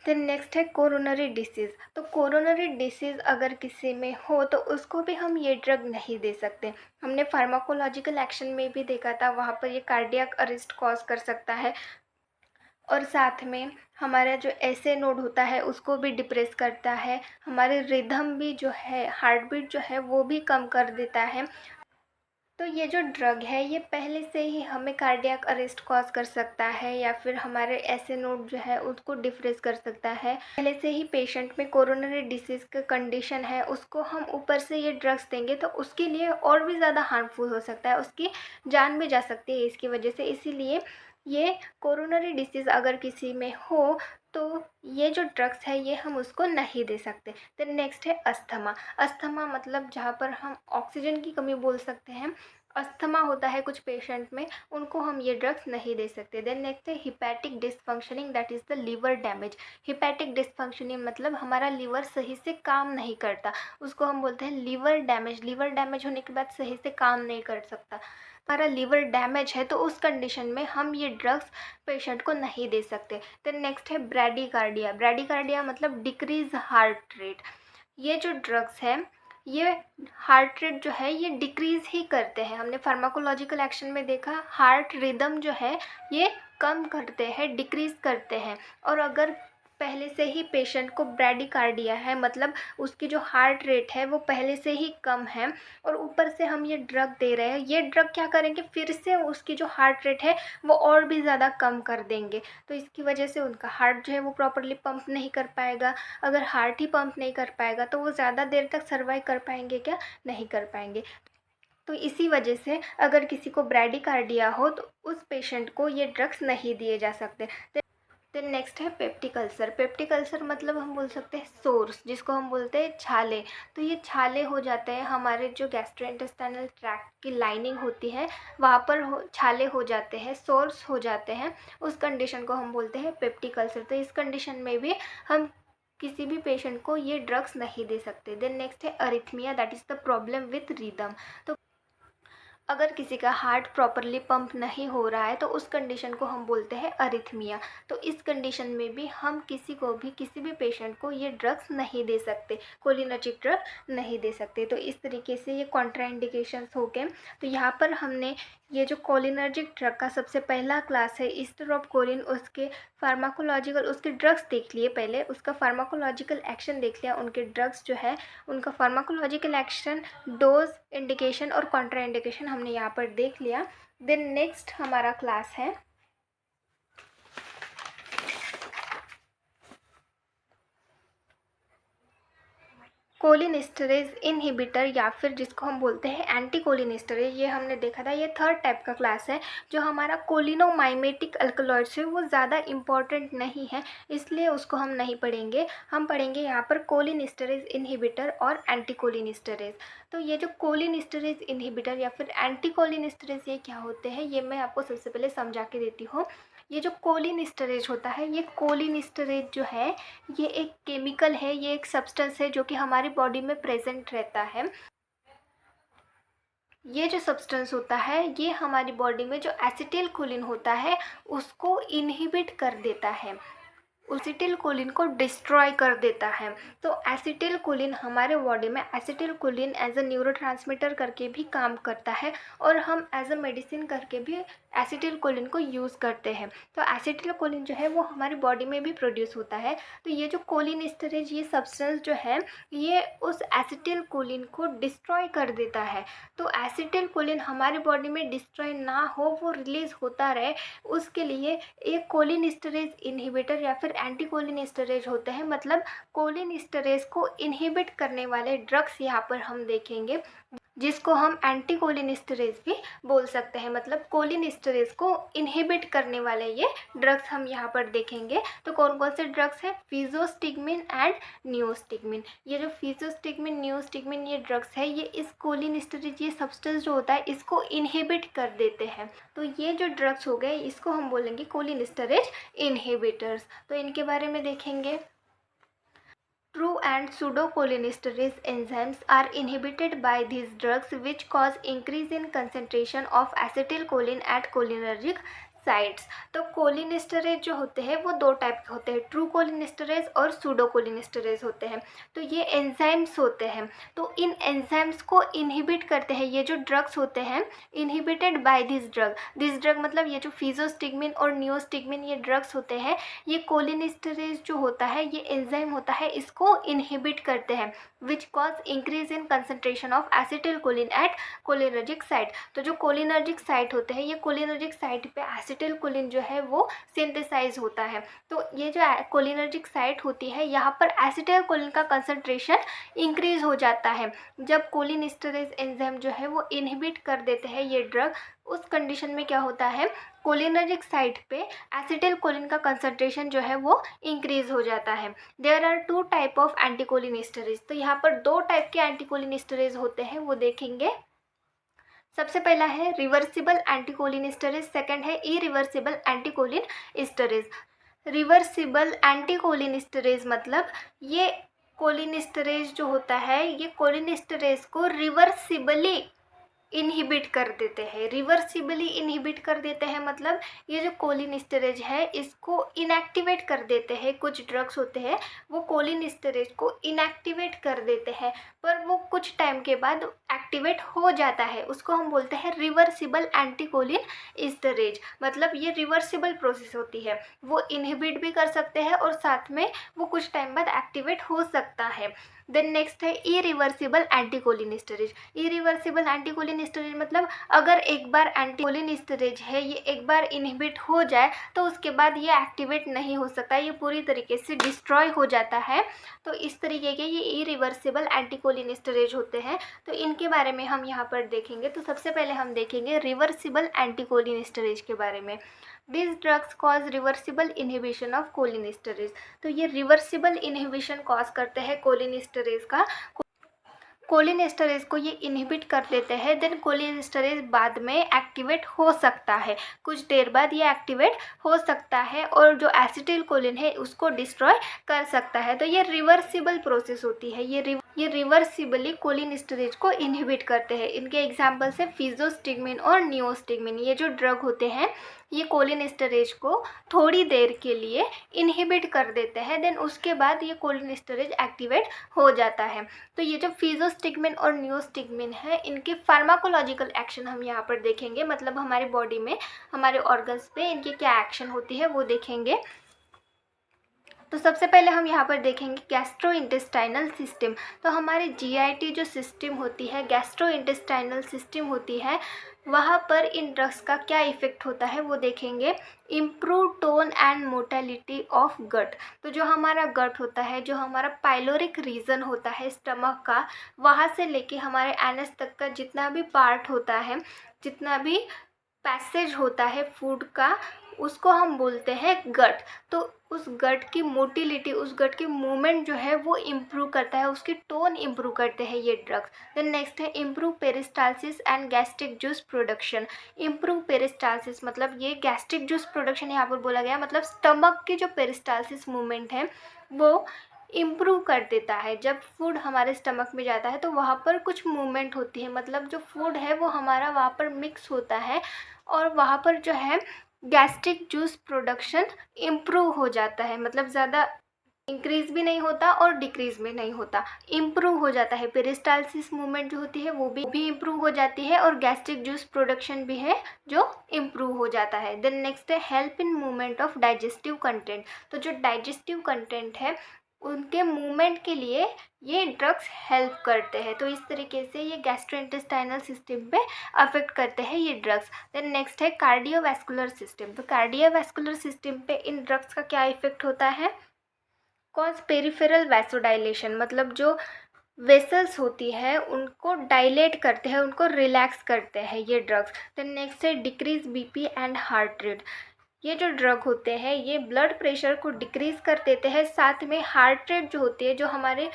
S1: देन नेक्स्ट है कोरोनरी डिसीज़। तो कोरोनरी डिसीज़ अगर किसी में हो तो उसको भी हम ये ड्रग नहीं दे सकते। हमने फार्माकोलॉजिकल एक्शन में भी देखा था, वहाँ पर ये कार्डियक अरेस्ट कॉज कर सकता है, और साथ में हमारा जो ऐसे नोड होता है उसको भी डिप्रेस करता है, हमारे रिदम भी जो है, हार्ट बीट जो है वो भी कम कर देता है। तो ये जो ड्रग है ये पहले से ही हमें कार्डियक अरेस्ट कॉज कर सकता है, या फिर हमारे ऐसे नोड जो है उसको डिफ्रेस कर सकता है। पहले से ही पेशेंट में कोरोनरी डिसीज़ का कंडीशन है, उसको हम ऊपर से ये ड्रग्स देंगे तो उसके लिए और भी ज़्यादा हार्मफुल हो सकता है, उसकी जान भी जा सकती है इसकी वजह से। इसीलिए ये कोरोनरी डिसीज़ अगर किसी में हो तो ये जो ड्रग्स है ये हम उसको नहीं दे सकते। देन नेक्स्ट है अस्थमा। अस्थमा मतलब जहाँ पर हम ऑक्सीजन की कमी बोल सकते हैं, अस्थमा होता है कुछ पेशेंट में, उनको हम ये ड्रग्स नहीं दे सकते। देन नेक्स्ट है hepatic dysfunctioning, that is the liver damage. Hepatic dysfunctioning मतलब हमारा लीवर सही से काम नहीं करता, उसको हम बोलते हैं लीवर डैमेज। लीवर डैमेज होने के बाद सही से काम नहीं कर सकता, हमारा लीवर डैमेज है, तो उस कंडीशन में हम ये ड्रग्स पेशेंट को नहीं दे सकते। देन नेक्स्ट है ब्रैडीकार्डिया। ब्रैडीकार्डिया मतलब डिक्रीज हार्ट रेट। ये जो ड्रग्स है ये हार्ट रेट जो है ये डिक्रीज़ ही करते हैं। हमने फार्माकोलॉजिकल एक्शन में देखा, हार्ट रिदम जो है ये कम करते हैं, डिक्रीज़ करते हैं। और अगर पहले से ही पेशेंट को ब्रैडीकार्डिया है, मतलब उसकी जो हार्ट रेट है वो पहले से ही कम है, और ऊपर से हम ये ड्रग दे रहे हैं, ये ड्रग क्या करेंगे, फिर से उसकी जो हार्ट रेट है वो और भी ज़्यादा कम कर देंगे। तो इसकी वजह से उनका हार्ट जो है वो प्रॉपरली पंप नहीं कर पाएगा। अगर हार्ट ही पंप नहीं कर पाएगा तो वो ज़्यादा देर तक सर्वाइव कर पाएंगे क्या, नहीं कर पाएंगे। तो इसी वजह से अगर किसी को ब्रैडीकार्डिया हो तो उस पेशेंट को ये ड्रग्स नहीं दिए जा सकते। देन नेक्स्ट है पेप्टिक अल्सर। पेप्टिक अल्सर मतलब हम बोल सकते हैं सोर्स, जिसको हम बोलते हैं छाले। तो ये छाले हो जाते हैं, हमारे जो गैस्ट्रोइंटेस्टाइनल ट्रैक्ट की लाइनिंग होती है वहाँ पर छाले हो जाते हैं, सोर्स हो जाते हैं, उस कंडीशन को हम बोलते हैं पेप्टिक अल्सर। तो इस कंडीशन में भी हम किसी भी पेशेंट को ये ड्रग्स नहीं दे सकते। देन नेक्स्ट है arrhythmia, that is the problem with rhythm. तो अगर किसी का हार्ट प्रॉपरली पंप नहीं हो रहा है तो उस कंडीशन को हम बोलते हैं अरिथमिया। तो इस कंडीशन में भी हम किसी को भी, किसी भी पेशेंट को ये ड्रग्स नहीं दे सकते, कोलिनर्जिक ड्रग नहीं दे सकते। तो इस तरीके से ये कॉन्ट्राइंडिकेशंस हो गए। तो यहाँ पर हमने ये जो कोलिनर्जिक ड्रग का सबसे पहला क्लास है ईस्टर ऑफ कोलिन, उसके फार्माकोलॉजिकल, उसके ड्रग्स देख लिए पहले, उसका फार्माकोलॉजिकल एक्शन देख लिया, उनके ड्रग्स जो है उनका फार्माकोलॉजिकल एक्शन, डोज, इंडिकेशन और कॉन्ट्रा इंडिकेशन हमने यहाँ पर देख लिया। देन नेक्स्ट हमारा क्लास है कोलिनिस्टरेज इनहिबिटर या फिर जिसको हम बोलते हैं एंटी कोलिनिस्टरेज, ये हमने देखा था, ये थर्ड टाइप का क्लास है। जो हमारा कोलिनोमाइमेटिक अल्कलॉइड्स है वो ज़्यादा इम्पॉर्टेंट नहीं है, इसलिए उसको हम नहीं पढ़ेंगे। हम पढ़ेंगे यहाँ पर कोलिनिस्टरेज इनहिबिटर और एंटी कोलिनिस्टरेज। तो ये जो कोलिनिस्टरेज इनहिबिटर या फिर एंटी कोलिनिस्टरेज ये क्या होते हैं, ये मैं आपको सबसे पहले समझा के देती हूँ। ये जो कोलिनिस्टरेज होता है, ये कोलिनिस्टरेज जो है ये एक केमिकल है, ये एक सब्सटेंस है जो कि हमारी बॉडी में प्रेजेंट रहता है। ये जो सब्सटेंस होता है ये हमारी बॉडी में जो एसिटिल कोलिन होता है उसको इनहिबिट कर देता है, एसिटिल कोलिन को डिस्ट्रॉय कर देता है। तो एसिटिल कोलिन हमारे बॉडी में acetylcholine as a neurotransmitter करके भी काम करता है और हम एज अ मेडिसिन करके भी एसिटिल कोलिन को यूज़ करते हैं। तो एसिटिल कोलिन जो है वो हमारी बॉडी में भी प्रोड्यूस होता है। तो ये जो कोलिनिस्टरेज ये सब्सटेंस जो है ये उस एसिटिल कोलिन को डिस्ट्रॉय कर देता है। तो एसिटिल कोलिन हमारी बॉडी में डिस्ट्रॉय ना हो, वो रिलीज़ होता रहे, उसके लिए एक कोलिनिस्टरेज इनहिबिटर या फिर एंटी कोलिनिस्टरेज होते हैं। मतलब कोलिनिस्टरेज को इनहिबिट करने वाले ड्रग्स यहाँ पर हम देखेंगे, जिसको हम एंटी कोलिनिस्टरेज भी बोल सकते हैं। मतलब कोलिनिस्टरेज को इनहिबिट करने वाले ये ड्रग्स हम यहाँ पर देखेंगे। तो कौन कौन से ड्रग्स हैं? फिजोस्टिगमिन एंड नियोस्टिगमिन। ये जो फिजोस्टिगमिन नियोस्टिगमिन ये ड्रग्स है ये इस कोलिनिस्टरेज ये सब्सटेंस जो होता है इसको इनहिबिट कर देते हैं। तो ये जो ड्रग्स हो गए इसको हम बोलेंगे कोलिनिस्टरेज इनहिबिटर्स। तो इनके बारे में देखेंगे। True and pseudocholinesterase enzymes are inhibited by these drugs which cause increase in concentration of acetylcholine at cholinergic sites. तो कोलिनिस्टरेज जो होते हैं वो दो टाइप के होते हैं, ट्रू कोलिनिस्टरेज और सूडो कोलिनिस्टरेज होते हैं। तो ये एंजाइम्स होते हैं, तो इन एंजाइम्स को इनहिबिट करते हैं ये जो ड्रग्स होते हैं, इनहिबिटेड बाय दिस ड्रग मतलब ये जो फिजोस्टिगमिन और नियोस्टिगमिन ये ड्रग्स होते हैं, ये कोलिनिस्टरेज जो होता है ये एंजाइम होता है इसको इनहिबिट करते हैं, which cause increase in concentration of acetylcholine at cholinergic site. तो जो कोलिनर्जिक साइट होते हैं ये कोलिनर्जिक साइट पे एसिटिल कोलिन जो है वो सिंथेसाइज होता है। तो ये जो कोलिनर्जिक साइट होती है यहाँ पर एसिटिल कोलिन का कंसंट्रेशन इंक्रीज हो जाता है। जब कोलिनिस्टरेज एंजाइम जो है वो इनहिबिट कर देते हैं ये ड्रग, उस कंडीशन में क्या होता है कोलिनर्जिक साइट पे एसिटिल कोलिन का कंसंट्रेशन जो है वो इंक्रीज हो जाता है। There are two type of anticholinesterase. तो यहाँ पर दो टाइप के एंटीकोलिनिस्टरेज होते हैं वो देखेंगे। सबसे पहला है रिवर्सिबल एंटीकोलिनिस्टरेज, सेकंड है इरिवर्सिबल एंटीकोलिनिस्टरेज। रिवर्सिबल एंटीकोलिनिस्टरेज मतलब ये कोलिनिस्टरेज जो होता है ये कोलिनिस्टरेज को रिवर्सिबली इनहिबिट कर देते हैं। रिवर्सिबली इनहिबिट कर देते हैं मतलब ये जो कोलिनिस्टरेज है इसको इनएक्टिवेट कर देते हैं। कुछ ड्रग्स होते हैं वो कोलिनिस्टरेज को इनएक्टिवेट कर देते हैं, पर वो कुछ टाइम के बाद एक्टिवेट हो जाता है, उसको हम बोलते हैं रिवर्सिबल एंटीकोलिनिस्टरेज। मतलब ये रिवर्सिबल प्रोसेस होती है, वो इनहिबिट भी कर सकते हैं और साथ में वो कुछ टाइम बाद एक्टिवेट हो सकता है। देन नेक्स्ट है इरिवर्सिबल एंटीकोलिनिस्टरेज। इरिवर्सिबल एंटीकोलिनिस्टरेज मतलब अगर एक बार एंटीकोलिनिस्टरेज है ये एक बार इनहिबिट हो जाए तो उसके बाद ये एक्टिवेट नहीं हो सकता, ये पूरी तरीके से डिस्ट्रॉय हो जाता है। तो इस तरीके के ये इरिवर्सिबल एंटीकोलिनिस्टरेज होते हैं। तो इनके बारे में हम यहाँ पर देखेंगे। तो सबसे पहले हम देखेंगे रिवर्सिबल एंटीकोलिनिस्टरेज के बारे में। This drugs cause reversible inhibition of cholinesterase. तो ये रिवर्सिबल इनहिबिशन कॉज करते हैं कोलिनिस्टरेज का, कोलिनिस्टरेज को ये इनहिबिट कर देते हैं। देन कोलिनिस्टरेज बाद में एक्टिवेट हो सकता है, कुछ देर बाद ये एक्टिवेट हो सकता है और जो एसिटिल कोलिन है उसको डिस्ट्रॉय कर सकता है। तो ये रिवर्सिबल प्रोसेस होती है, ये रिवर्सिबली कोलिनिस्टरेज को इनहिबिट करते हैं। इनके एग्जाम्पल्स है फिजोस्टिगमिन और नियोस्टिगमिन। ये जो ड्रग होते हैं ये कोलिनिस्टरेज को थोड़ी देर के लिए इनहिबिट कर देते हैं, देन उसके बाद ये कोलिनिस्टरेज एक्टिवेट हो जाता है। तो ये जो फिजोस्टिगमिन और नियोस्टिगमिन है इनके फार्माकोलॉजिकल एक्शन हम यहाँ पर देखेंगे, मतलब हमारी बॉडी में हमारे ऑर्गन्स पे इनकी क्या एक्शन होती है वो देखेंगे। तो सबसे पहले हम यहाँ पर देखेंगे गैस्ट्रो इंटेस्टाइनल सिस्टम। तो हमारे जीआईटी जो सिस्टम होती है, गैस्ट्रो इंटेस्टाइनल सिस्टम होती है, वहाँ पर इन ड्रग्स का क्या इफ़ेक्ट होता है वो देखेंगे। Improve tone and motility of gut. तो जो हमारा गट होता है, जो हमारा पाइलोरिक रीजन होता है स्टमक का, वहाँ से लेके हमारे एनस तक का जितना भी पार्ट होता है, जितना भी पैसेज होता है फूड का, उसको हम बोलते हैं गट। तो उस गट की मोटिलिटी, उस गट की मूवमेंट जो है वो इम्प्रूव करता है, उसकी टोन इम्प्रूव करते हैं ये ड्रग्स। देन नेक्स्ट है improve peristalsis and gastric juice production. Improve peristalsis मतलब ये गैस्ट्रिक जूस प्रोडक्शन यहाँ पर बोला गया, मतलब स्टमक की जो पेरिस्टालसिस मूवमेंट है वो इम्प्रूव कर देता है। जब फूड हमारे स्टमक में जाता है तो वहाँ पर कुछ मूवमेंट होती है, मतलब जो फूड है वो हमारा वहाँ पर मिक्स होता है और वहाँ पर जो है गैस्ट्रिक जूस प्रोडक्शन इम्प्रूव हो जाता है। मतलब ज़्यादा इंक्रीज भी नहीं होता और डिक्रीज भी नहीं होता, इम्प्रूव हो जाता है। पेरिस्टालसिस मूवमेंट जो होती है वो भी इम्प्रूव हो जाती है और गैस्ट्रिक जूस प्रोडक्शन भी है जो इम्प्रूव हो जाता है। देन नेक्स्ट है help in movement of digestive content. तो जो डाइजेस्टिव कंटेंट है उनके मूवमेंट के लिए ये ड्रग्स हेल्प करते हैं। तो इस तरीके से ये गैस्ट्रोइंटेस्टाइनल सिस्टम पे अफेक्ट करते हैं ये ड्रग्स। देन नेक्स्ट है कार्डियोवैस्कुलर सिस्टम। तो कार्डियोवैस्कुलर सिस्टम पे इन ड्रग्स का क्या इफेक्ट होता है? कॉज पेरिफेरल वैसोडाइलेशन, मतलब जो वेसल्स होती है उनको डायलेट करते हैं, उनको रिलैक्स करते हैं ये ड्रग्स। देन नेक्स्ट है decrease BP and heart rate. ये जो ड्रग होते हैं ये ब्लड प्रेशर को डिक्रीज कर देते हैं, साथ में हार्ट रेट जो होती है, जो हमारे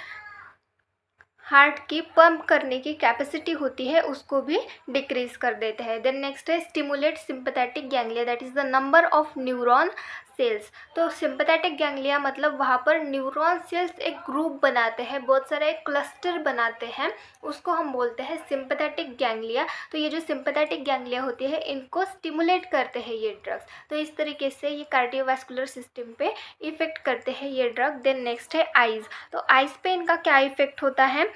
S1: हार्ट की पंप करने की कैपेसिटी होती है उसको भी डिक्रीज कर देते हैं। देन नेक्स्ट है stimulate sympathetic ganglia, that is the number of neuron cells. तो सिंपैथेटिक गैंग्लिया मतलब वहाँ पर न्यूरॉन सेल्स एक ग्रुप बनाते हैं, बहुत सारा एक क्लस्टर बनाते हैं, उसको हम बोलते हैं सिंपैथेटिक गैंग्लिया। तो ये जो सिंपैथेटिक गैंग्लिया होती है इनको स्टिमुलेट करते हैं ये ड्रग्स। तो इस तरीके से ये कार्डियोवैस्कुलर सिस्टम पे इफ़ेक्ट करते हैं ये ड्रग। देन नेक्स्ट है आइज़। तो आइज़ पे इनका क्या इफ़ेक्ट होता है?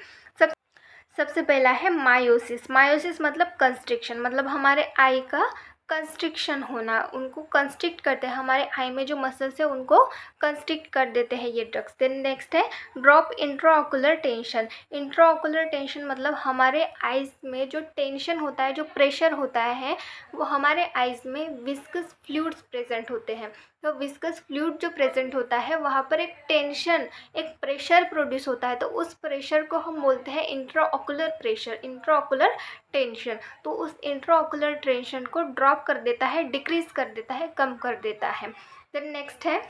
S1: सबसे पहला है मायोसिस। मायोसिस मतलब कंस्ट्रिक्शन, मतलब हमारे आई का कंस्ट्रिक्शन होना, उनको कंस्ट्रिक्ट करते हैं, हमारे आई में जो मसल्स है उनको कंस्ट्रिक्ट कर देते हैं ये ड्रग्स। देन नेक्स्ट है drop intraocular tension. Intraocular tension मतलब हमारे आइज़ में जो टेंशन होता है, जो प्रेशर होता है, वो हमारे आइज़ में विस्कस फ्लूइड्स प्रेजेंट होते हैं। तो विस्कस फ्लूइड जो प्रेजेंट होता है वहाँ पर एक टेंशन, एक प्रेशर प्रोड्यूस होता है, तो उस प्रेशर को हम बोलते हैं इंट्राऑकुलर प्रेशर, इंट्राऑकुलर टेंशन। तो उस इंट्राऑकुलर टेंशन को ड्रॉप कर देता है, डिक्रीज कर देता है, कम कर देता है। देन नेक्स्ट है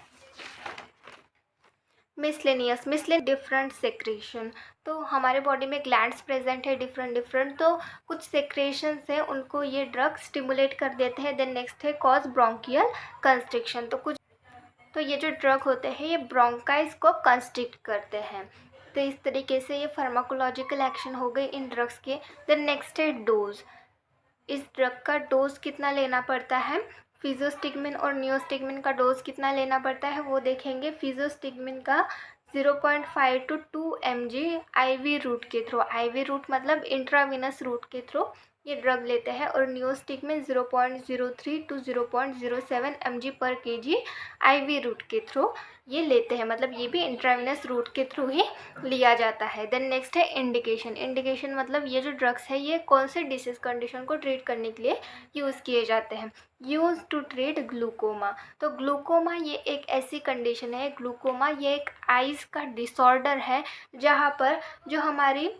S1: मिसलेनियस। Different secretion. तो हमारे बॉडी में ग्लैंड्स प्रेजेंट है डिफरेंट, तो कुछ सेक्रेशंस हैं उनको ये ड्रग स्टिमुलेट कर देते हैं। देन नेक्स्ट है कॉज ब्रोंकियल कंस्ट्रिक्शन। तो ये जो ड्रग होते हैं ये ब्रोंकाइज को कंस्ट्रिक्ट करते हैं। तो इस तरीके से ये फार्माकोलॉजिकल एक्शन हो गई इन ड्रग्स के। देन नेक्स्ट है डोज। इस ड्रग का डोज कितना लेना पड़ता है? फिजोस्टिगमिन और नियोस्टिगमिन का डोज कितना लेना पड़ता है वो देखेंगे। फिजोस्टिगमिन का 0.5 to 2 mg IV रूट के थ्रू, IV रूट मतलब इंट्राविनस रूट के थ्रू ये ड्रग लेते हैं, और नियोस्टिगमिन 0.03 to 0.07 mg पर kg IV रूट के थ्रू ये लेते हैं, मतलब ये भी इंट्राविनस रूट के थ्रू ही लिया जाता है। देन नेक्स्ट है इंडिकेशन। इंडिकेशन मतलब ये जो ड्रग्स है ये कौन से डिसीज कंडीशन को ट्रीट करने के लिए यूज़ किए जाते हैं? Use to treat glaucoma. तो ग्लूकोमा ये एक ऐसी कंडीशन है, ग्लूकोमा ये एक आइज़ का डिसऑर्डर है जहाँ पर जो हमारी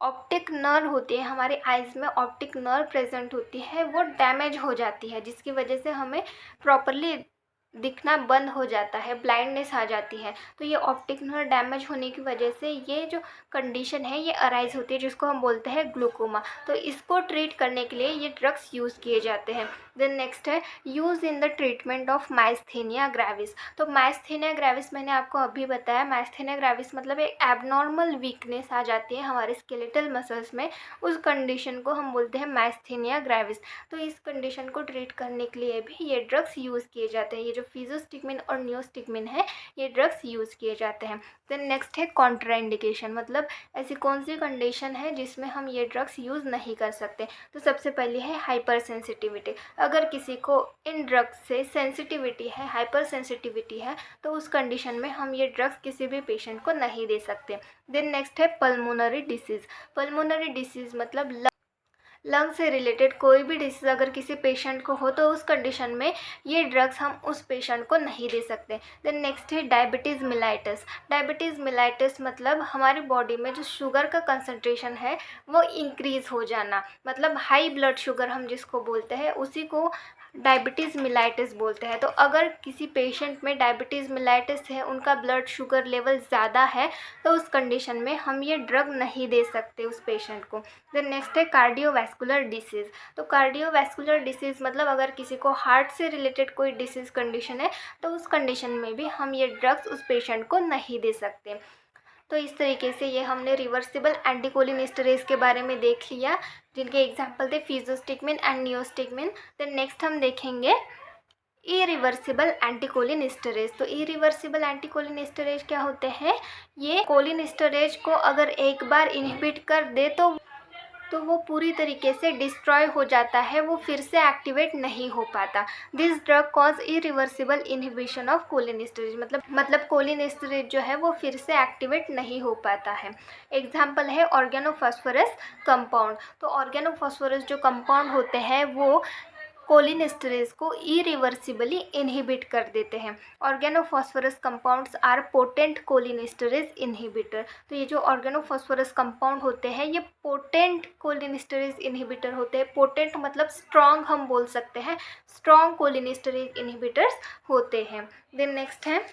S1: ऑप्टिक नर्व होती है, हमारे आइज़ में ऑप्टिक नर्व प्रेजेंट होती है, वो डैमेज हो जाती है, जिसकी वजह से हमें प्रॉपरली दिखना बंद हो जाता है, ब्लाइंडनेस आ जाती है। तो ये ऑप्टिक नर्व डैमेज होने की वजह से ये जो कंडीशन है ये अराइज होती है, जिसको हम बोलते हैं ग्लूकोमा। तो इसको ट्रीट करने के लिए ये ड्रग्स यूज़ किए जाते हैं। देन नेक्स्ट है use in the treatment of myasthenia gravis. तो माइस्थेनिया ग्रेविस मैंने आपको अभी बताया, माइस्थेनिया ग्रेविस मतलब एक एबनॉर्मल वीकनेस आ जाती है हमारे स्केलेटल मसल्स में, उस कंडीशन को हम बोलते हैं माइस्थेनिया ग्रेविस। तो इस कंडीशन को ट्रीट करने के लिए भी ये ड्रग्स यूज़ किए जाते हैं। ये जो फिजोस्टिगमिन और नियोस्टिगमिन है ये ड्रग्स यूज़ किए जाते हैं। देन नेक्स्ट है कॉन्ट्राइंडिकेशन, मतलब ऐसी कौन सी कंडीशन है जिसमें हम ये ड्रग्स यूज़ नहीं कर सकते? तो सबसे पहले है हाइपर सेंसिटिविटी। अगर किसी को इन ड्रग्स से सेंसिटिविटी है, हाइपर सेंसिटिविटी है, तो उस कंडीशन में हम ये ड्रग्स किसी भी पेशेंट को नहीं दे सकते। देन नेक्स्ट है पल्मोनरी डिसीज़। पल्मोनरी डिसीज़ मतलब लंग से रिलेटेड कोई भी डिसीज़ अगर किसी पेशेंट को हो तो उस कंडीशन में ये ड्रग्स हम उस पेशेंट को नहीं दे सकते। देन नेक्स्ट है डायबिटीज़ मिलाइटिस। डायबिटीज़ मिलाइटिस मतलब हमारी बॉडी में जो शुगर का कंसंट्रेशन है वो इंक्रीज़ हो जाना, मतलब हाई ब्लड शुगर हम जिसको बोलते हैं उसी को डायबिटीज़ मिलाइटिस बोलते हैं। तो अगर किसी पेशेंट में डायबिटीज़ मिलाइटिस है, उनका ब्लड शुगर लेवल ज़्यादा है, तो उस कंडीशन में हम ये ड्रग नहीं दे सकते उस पेशेंट को। देन नेक्स्ट है कार्डियोवैस्कुलर डिसीज़। तो कार्डियोवैस्कुलर डिसीज़ मतलब अगर किसी को हार्ट से रिलेटेड कोई डिसीज़ कंडीशन है तो उस कंडीशन में भी हम ये ड्रग्स उस पेशेंट को नहीं दे सकते। तो इस तरीके से ये हमने रिवर्सिबल एंटीकोलिनेस्टरेज के बारे में देख लिया, जिनके एग्जाम्पल थे फिजोस्टिकमिन एंड नियोस्टिकमिन। देन नेक्स्ट हम देखेंगे इरिवर्सिबल एंटीकोलिनेस्टरेज। तो इरिवर्सिबल एंटीकोलिनेस्टरेज क्या होते हैं? ये कोलिनेस्टरेज को अगर एक बार इनहिबिट कर दे तो वो पूरी तरीके से डिस्ट्रॉय हो जाता है, वो फिर से एक्टिवेट नहीं हो पाता। This drug cause irreversible inhibition of cholinesterase, मतलब कोलिनेस्टरेज जो है वो फिर से एक्टिवेट नहीं हो पाता है। एग्जाम्पल है ऑर्गेनोफॉस्फोरस कंपाउंड। तो ऑर्गेनोफॉस्फोरस जो कंपाउंड होते हैं वो कोलिनेस्टरेज को इरिवर्सिबली इनहिबिट कर देते हैं। Organophosphorus compounds are potent cholinesterase inhibitor. तो ये जो ऑर्गेनोफॉस्फोरस कंपाउंड होते हैं ये पोटेंट कोलिनेस्टरेज इनहिबिटर होते हैं। पोटेंट मतलब स्ट्रॉन्ग हम बोल सकते हैं, स्ट्रॉन्ग कोलिनेस्टरेज इनहिबिटर्स होते हैं। देन नेक्स्ट है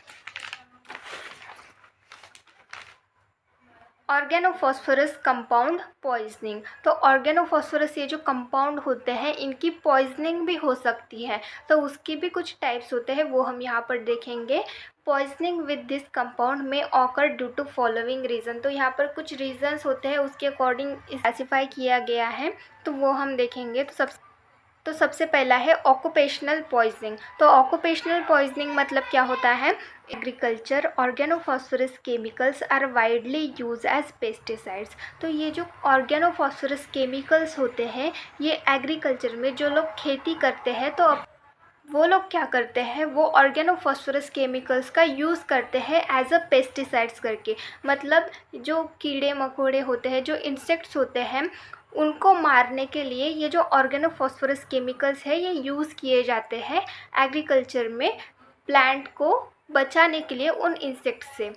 S1: ऑर्गेनोफॉस्फोरस कंपाउंड पॉइजनिंग। तो ऑर्गेनोफॉस्फोरस ये जो कंपाउंड होते हैं इनकी पॉइजनिंग भी हो सकती है, तो उसकी भी कुछ टाइप्स होते हैं वो हम यहाँ पर देखेंगे। पॉइजनिंग विद दिस कंपाउंड में occur due to following reason. तो यहाँ पर कुछ रीजंस होते हैं उसके अकॉर्डिंग स्पेसिफाई किया गया है, तो वो हम देखेंगे। तो सबसे पहला है ऑक्यूपेशनल पॉइजनिंग। तो ऑक्यूपेशनल पॉइजनिंग मतलब क्या होता है? Agriculture organophosphorus chemicals are widely use as pesticides. तो ये जो ऑर्गेनोफॉस्फोरस केमिकल्स होते हैं ये एग्रीकल्चर में जो लोग खेती करते हैं तो वो लोग क्या करते हैं, वो ऑर्गेनोफॉस्फोरस केमिकल्स का यूज़ करते हैं एज अ पेस्टिसाइड्स करके। मतलब जो कीड़े मकोड़े होते हैं, जो इंसेक्ट्स होते हैं, उनको मारने के लिए ये जो ऑर्गेनोफॉस्फोरस केमिकल्स है ये यूज़ किए जाते हैं एग्रीकल्चर में, प्लांट को बचाने के लिए उन इंसेक्ट्स से।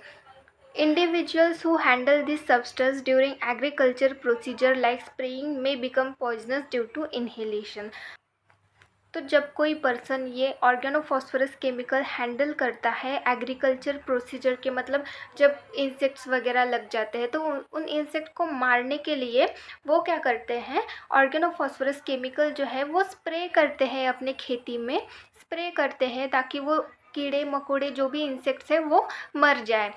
S1: Individuals who handle this substance during agriculture procedure like spraying may become poisonous due to inhalation। तो जब कोई पर्सन ये ऑर्गेनोफॉस्फोरस केमिकल हैंडल करता है एग्रीकल्चर प्रोसीजर के, मतलब जब इंसेक्ट्स वगैरह लग जाते हैं तो उन इंसेक्ट को मारने के लिए वो क्या करते हैं, ऑर्गेनोफॉस्फोरस केमिकल जो है वो स्प्रे करते हैं, अपने खेती में स्प्रे करते हैं ताकि वो कीड़े मकोड़े जो भी इंसेक्ट्स हैं वो मर जाए।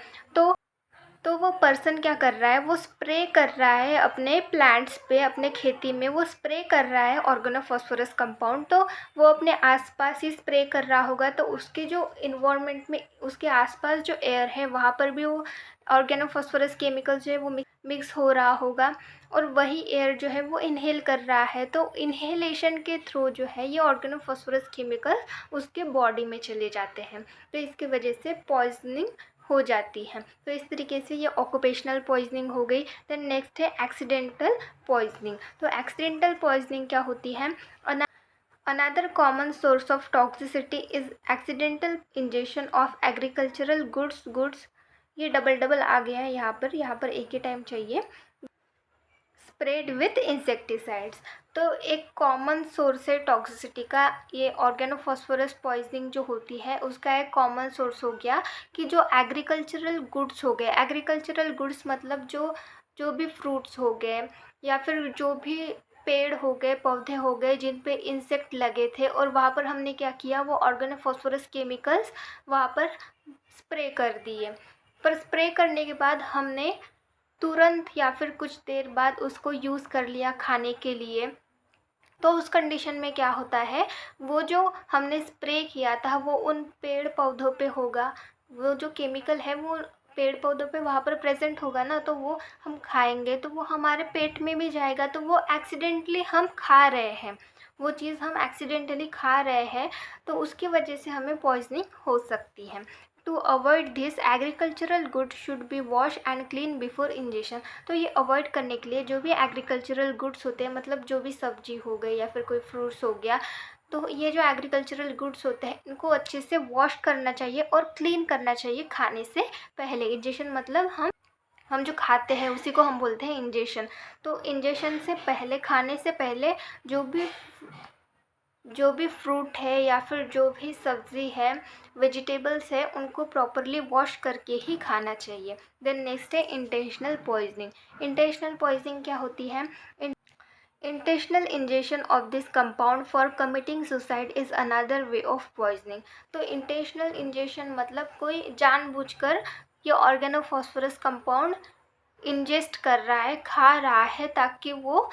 S1: तो वो पर्सन क्या कर रहा है, वो स्प्रे कर रहा है अपने प्लांट्स पे, अपने खेती में वो स्प्रे कर रहा है ऑर्गेनोफॉस्फोरस कंपाउंड। तो वो अपने आसपास ही स्प्रे कर रहा होगा, तो उसके जो इन्वायरमेंट में उसके आसपास जो एयर है वहाँ पर भी वो ऑर्गेनोफॉस्फोरस केमिकल जो है वो मिक्स हो रहा होगा और वही एयर जो है वो इनहेल कर रहा है। तो इनहेलेशन के थ्रू जो है ये ऑर्गेनोफॉस्फोरस केमिकल उसके बॉडी में चले जाते हैं, तो इसकी वजह से पॉइजनिंग हो जाती है। तो इस तरीके से ये ऑक्यूपेशनल पॉइजनिंग हो गई। देन नेक्स्ट है एक्सीडेंटल पॉइजनिंग। तो एक्सीडेंटल पॉइजनिंग क्या होती है? Another common source of toxicity is accidental injection of agricultural goods. ये डबल आ गया है यहाँ पर एक ही टाइम चाहिए। Spread with insecticides. तो एक कॉमन सोर्स है टॉक्सिसिटी का, ये ऑर्गेनोफॉस्फोरस पॉइजनिंग जो होती है उसका एक कॉमन सोर्स हो गया कि जो एग्रीकल्चरल गुड्स हो गए, एग्रीकल्चरल गुड्स मतलब जो भी फ्रूट्स हो गए या फिर जो भी पेड़ हो गए, पौधे हो गए जिन पे इंसेक्ट लगे थे और वहाँ पर हमने क्या किया, वो ऑर्गेनोफॉस्फोरस केमिकल्स वहाँ पर स्प्रे कर दिए। पर स्प्रे करने के बाद हमने तुरंत या फिर कुछ देर बाद उसको यूज़ कर लिया खाने के लिए, तो उस कंडीशन में क्या होता है, वो जो हमने स्प्रे किया था वो उन पेड़ पौधों पे होगा, वो जो केमिकल है वो पेड़ पौधों पे वहाँ पर प्रेजेंट होगा ना, तो वो हम खाएंगे तो वो हमारे पेट में भी जाएगा, तो वो एक्सीडेंटली हम खा रहे हैं, वो चीज़ हम एक्सीडेंटली खा रहे हैं, तो उसकी वजह से हमें पॉइजनिंग हो सकती है। To avoid this agricultural good should be wash and clean before injection. तो ये अवॉइड करने के लिए जो भी एग्रीकल्चरल गुड्स होते हैं, मतलब जो भी सब्जी हो गई या फिर कोई फ्रूट्स हो गया, तो ये जो एग्रीकल्चरल गुड्स होते हैं इनको अच्छे से वॉश करना चाहिए और क्लीन करना चाहिए खाने से पहले। इंजेक्शन मतलब हम जो खाते हैं उसी को हम बोलते हैं इंजेक्शन। तो इंजेक्शन से पहले, खाने से पहले जो भी फ्रूट है या फिर जो भी सब्ज़ी है, वेजिटेबल्स है, उनको प्रॉपरली वॉश करके ही खाना चाहिए। देन नेक्स्ट है इंटेंशनल पॉइजनिंग। इंटेंशनल पॉइजनिंग क्या होती है? Intentional injection of this compound for committing suicide is another way of poisoning. तो इंटेंशनल इंजेक्शन मतलब कोई जानबूझकर ये ऑर्गेनोफॉस्फोरस कंपाउंड इंजेस्ट कर रहा है, खा रहा है, ताकि वो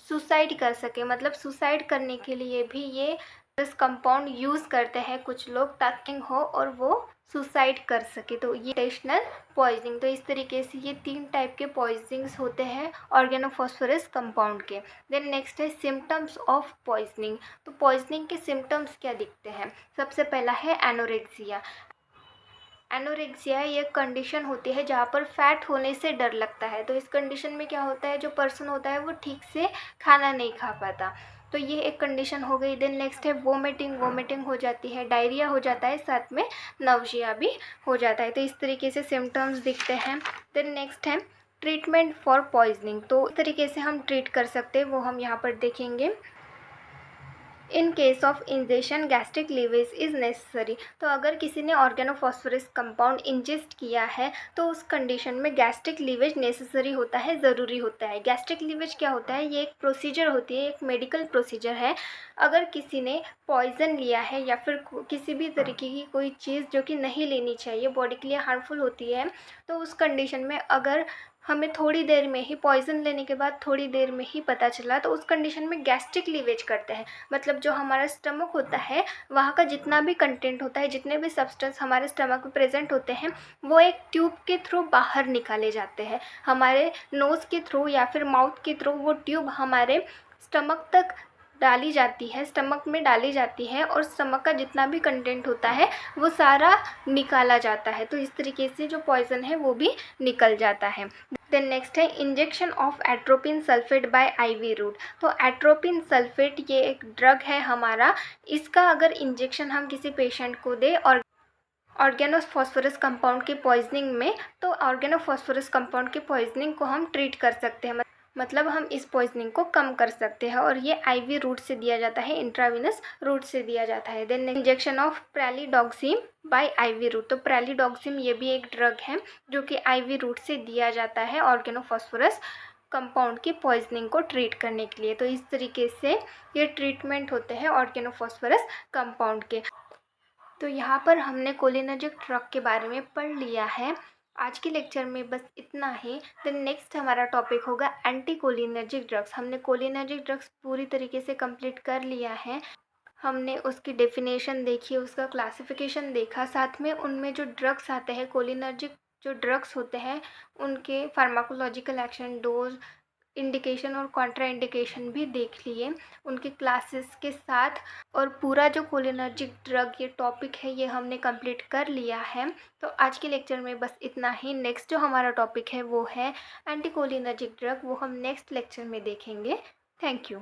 S1: सुसाइड कर सके। मतलब सुसाइड करने के लिए भी ये इस कंपाउंड यूज़ करते हैं कुछ लोग, ताकि हो और वो सुसाइड कर सके। तो ये इंटेंशनल पॉइजनिंग। तो इस तरीके से ये 3 टाइप के पॉइजनिंग्स होते हैं ऑर्गेनोफॉस्फोरस कंपाउंड के। देन नेक्स्ट है सिम्टम्स ऑफ पॉइजनिंग। तो पॉइजनिंग के सिम्टम्स क्या दिखते हैं? सबसे पहला है एनोरेक्सिया। एनोरेक्सिया ये कंडीशन होती है जहाँ पर फैट होने से डर लगता है। तो इस कंडीशन में क्या होता है, जो पर्सन होता है वो ठीक से खाना नहीं खा पाता। तो ये एक कंडीशन हो गई। देन नेक्स्ट है वोमिटिंग हो जाती है, डायरिया हो जाता है, साथ में नवजिया भी हो जाता है। तो इस तरीके से सिम्टम्स दिखते हैं। देन नेक्स्ट है ट्रीटमेंट फॉर पॉइजनिंग। तो इस तरीके से हम ट्रीट कर सकते हैं, वो हम यहाँ पर देखेंगे। In case of injection gastric lavage is necessary. तो अगर किसी ने ऑर्गेनोफॉस्फोरस कंपाउंड इंजेस्ट किया है तो उस कंडीशन में गैस्ट्रिक लीवेज नेसेसरी होता है, ज़रूरी होता है। गैस्ट्रिक लीवेज क्या होता है? ये एक प्रोसीजर होती है, एक मेडिकल प्रोसीजर है। अगर किसी ने पॉइज़न लिया है या फिर किसी भी तरीके की कोई चीज़ जो कि नहीं लेनी चाहिए, बॉडी के लिए हार्मफुल होती है, तो उस कंडीशन में अगर हमें थोड़ी देर में ही, पॉइज़न लेने के बाद थोड़ी देर में ही पता चला, तो उस कंडीशन में गैस्ट्रिक लीवेज करते हैं। मतलब जो हमारा स्टमक होता है वहाँ का जितना भी कंटेंट होता है, जितने भी सब्सटेंस हमारे स्टमक में प्रेजेंट होते हैं, वो एक ट्यूब के थ्रू बाहर निकाले जाते हैं। हमारे नोज़ के थ्रू या फिर माउथ के थ्रू वो ट्यूब हमारे स्टमक तक डाली जाती है, स्टमक में डाली जाती है, और स्टमक का जितना भी कंटेंट होता है वो सारा निकाला जाता है। तो इस तरीके से जो पॉइज़न है वो भी निकल जाता है। देन नेक्स्ट है injection of atropine sulphate bye IV route. तो एट्रोपिन सल्फेट ये एक ड्रग है हमारा, इसका अगर इंजेक्शन हम किसी पेशेंट को दें और ऑर्गेनोफॉस्फोरस कंपाउंड के पॉइजनिंग में, तो ऑर्गेनोफॉस्फोरस कंपाउंड के पॉइजनिंग को हम ट्रीट कर सकते हैं। मतलब हम इस पॉइजनिंग को कम कर सकते हैं, और ये आईवी रूट से दिया जाता है, इंट्राविनस रूट से दिया जाता है। Then injection of pralidoxime by IV route. तो प्रेलिडॉक्सिम ये भी एक ड्रग है जो कि आईवी रूट से दिया जाता है ऑर्गेनोफॉस्फोरस कंपाउंड की पॉइजनिंग को ट्रीट करने के लिए। तो इस तरीके से ये ट्रीटमेंट होते हैं ऑर्गेनोफॉस्फोरस कंपाउंड के। तो यहाँ पर हमने कोलिनर्जिक ड्रग के बारे में पढ़ लिया है। आज के लेक्चर में बस इतना ही। देन नेक्स्ट हमारा टॉपिक होगा एंटी कोलिनर्जिक ड्रग्स। हमने कोलिनर्जिक ड्रग्स पूरी तरीके से कंप्लीट कर लिया है। हमने उसकी डेफिनेशन देखी, उसका क्लासिफिकेशन देखा, साथ में उनमें जो ड्रग्स आते हैं, कोलिनर्जिक जो ड्रग्स होते हैं, उनके फार्माकोलॉजिकल एक्शन, डोज, इंडिकेशन और कॉन्ट्रा इंडिकेशन भी देख लिए उनके क्लासेस के साथ। और पूरा जो कोलिनर्जिक ड्रग ये टॉपिक है ये हमने कंप्लीट कर लिया है। तो आज के लेक्चर में बस इतना ही। नेक्स्ट जो हमारा टॉपिक है वो है एंटी कोलिनर्जिक ड्रग, वो हम नेक्स्ट लेक्चर में देखेंगे। Thank you.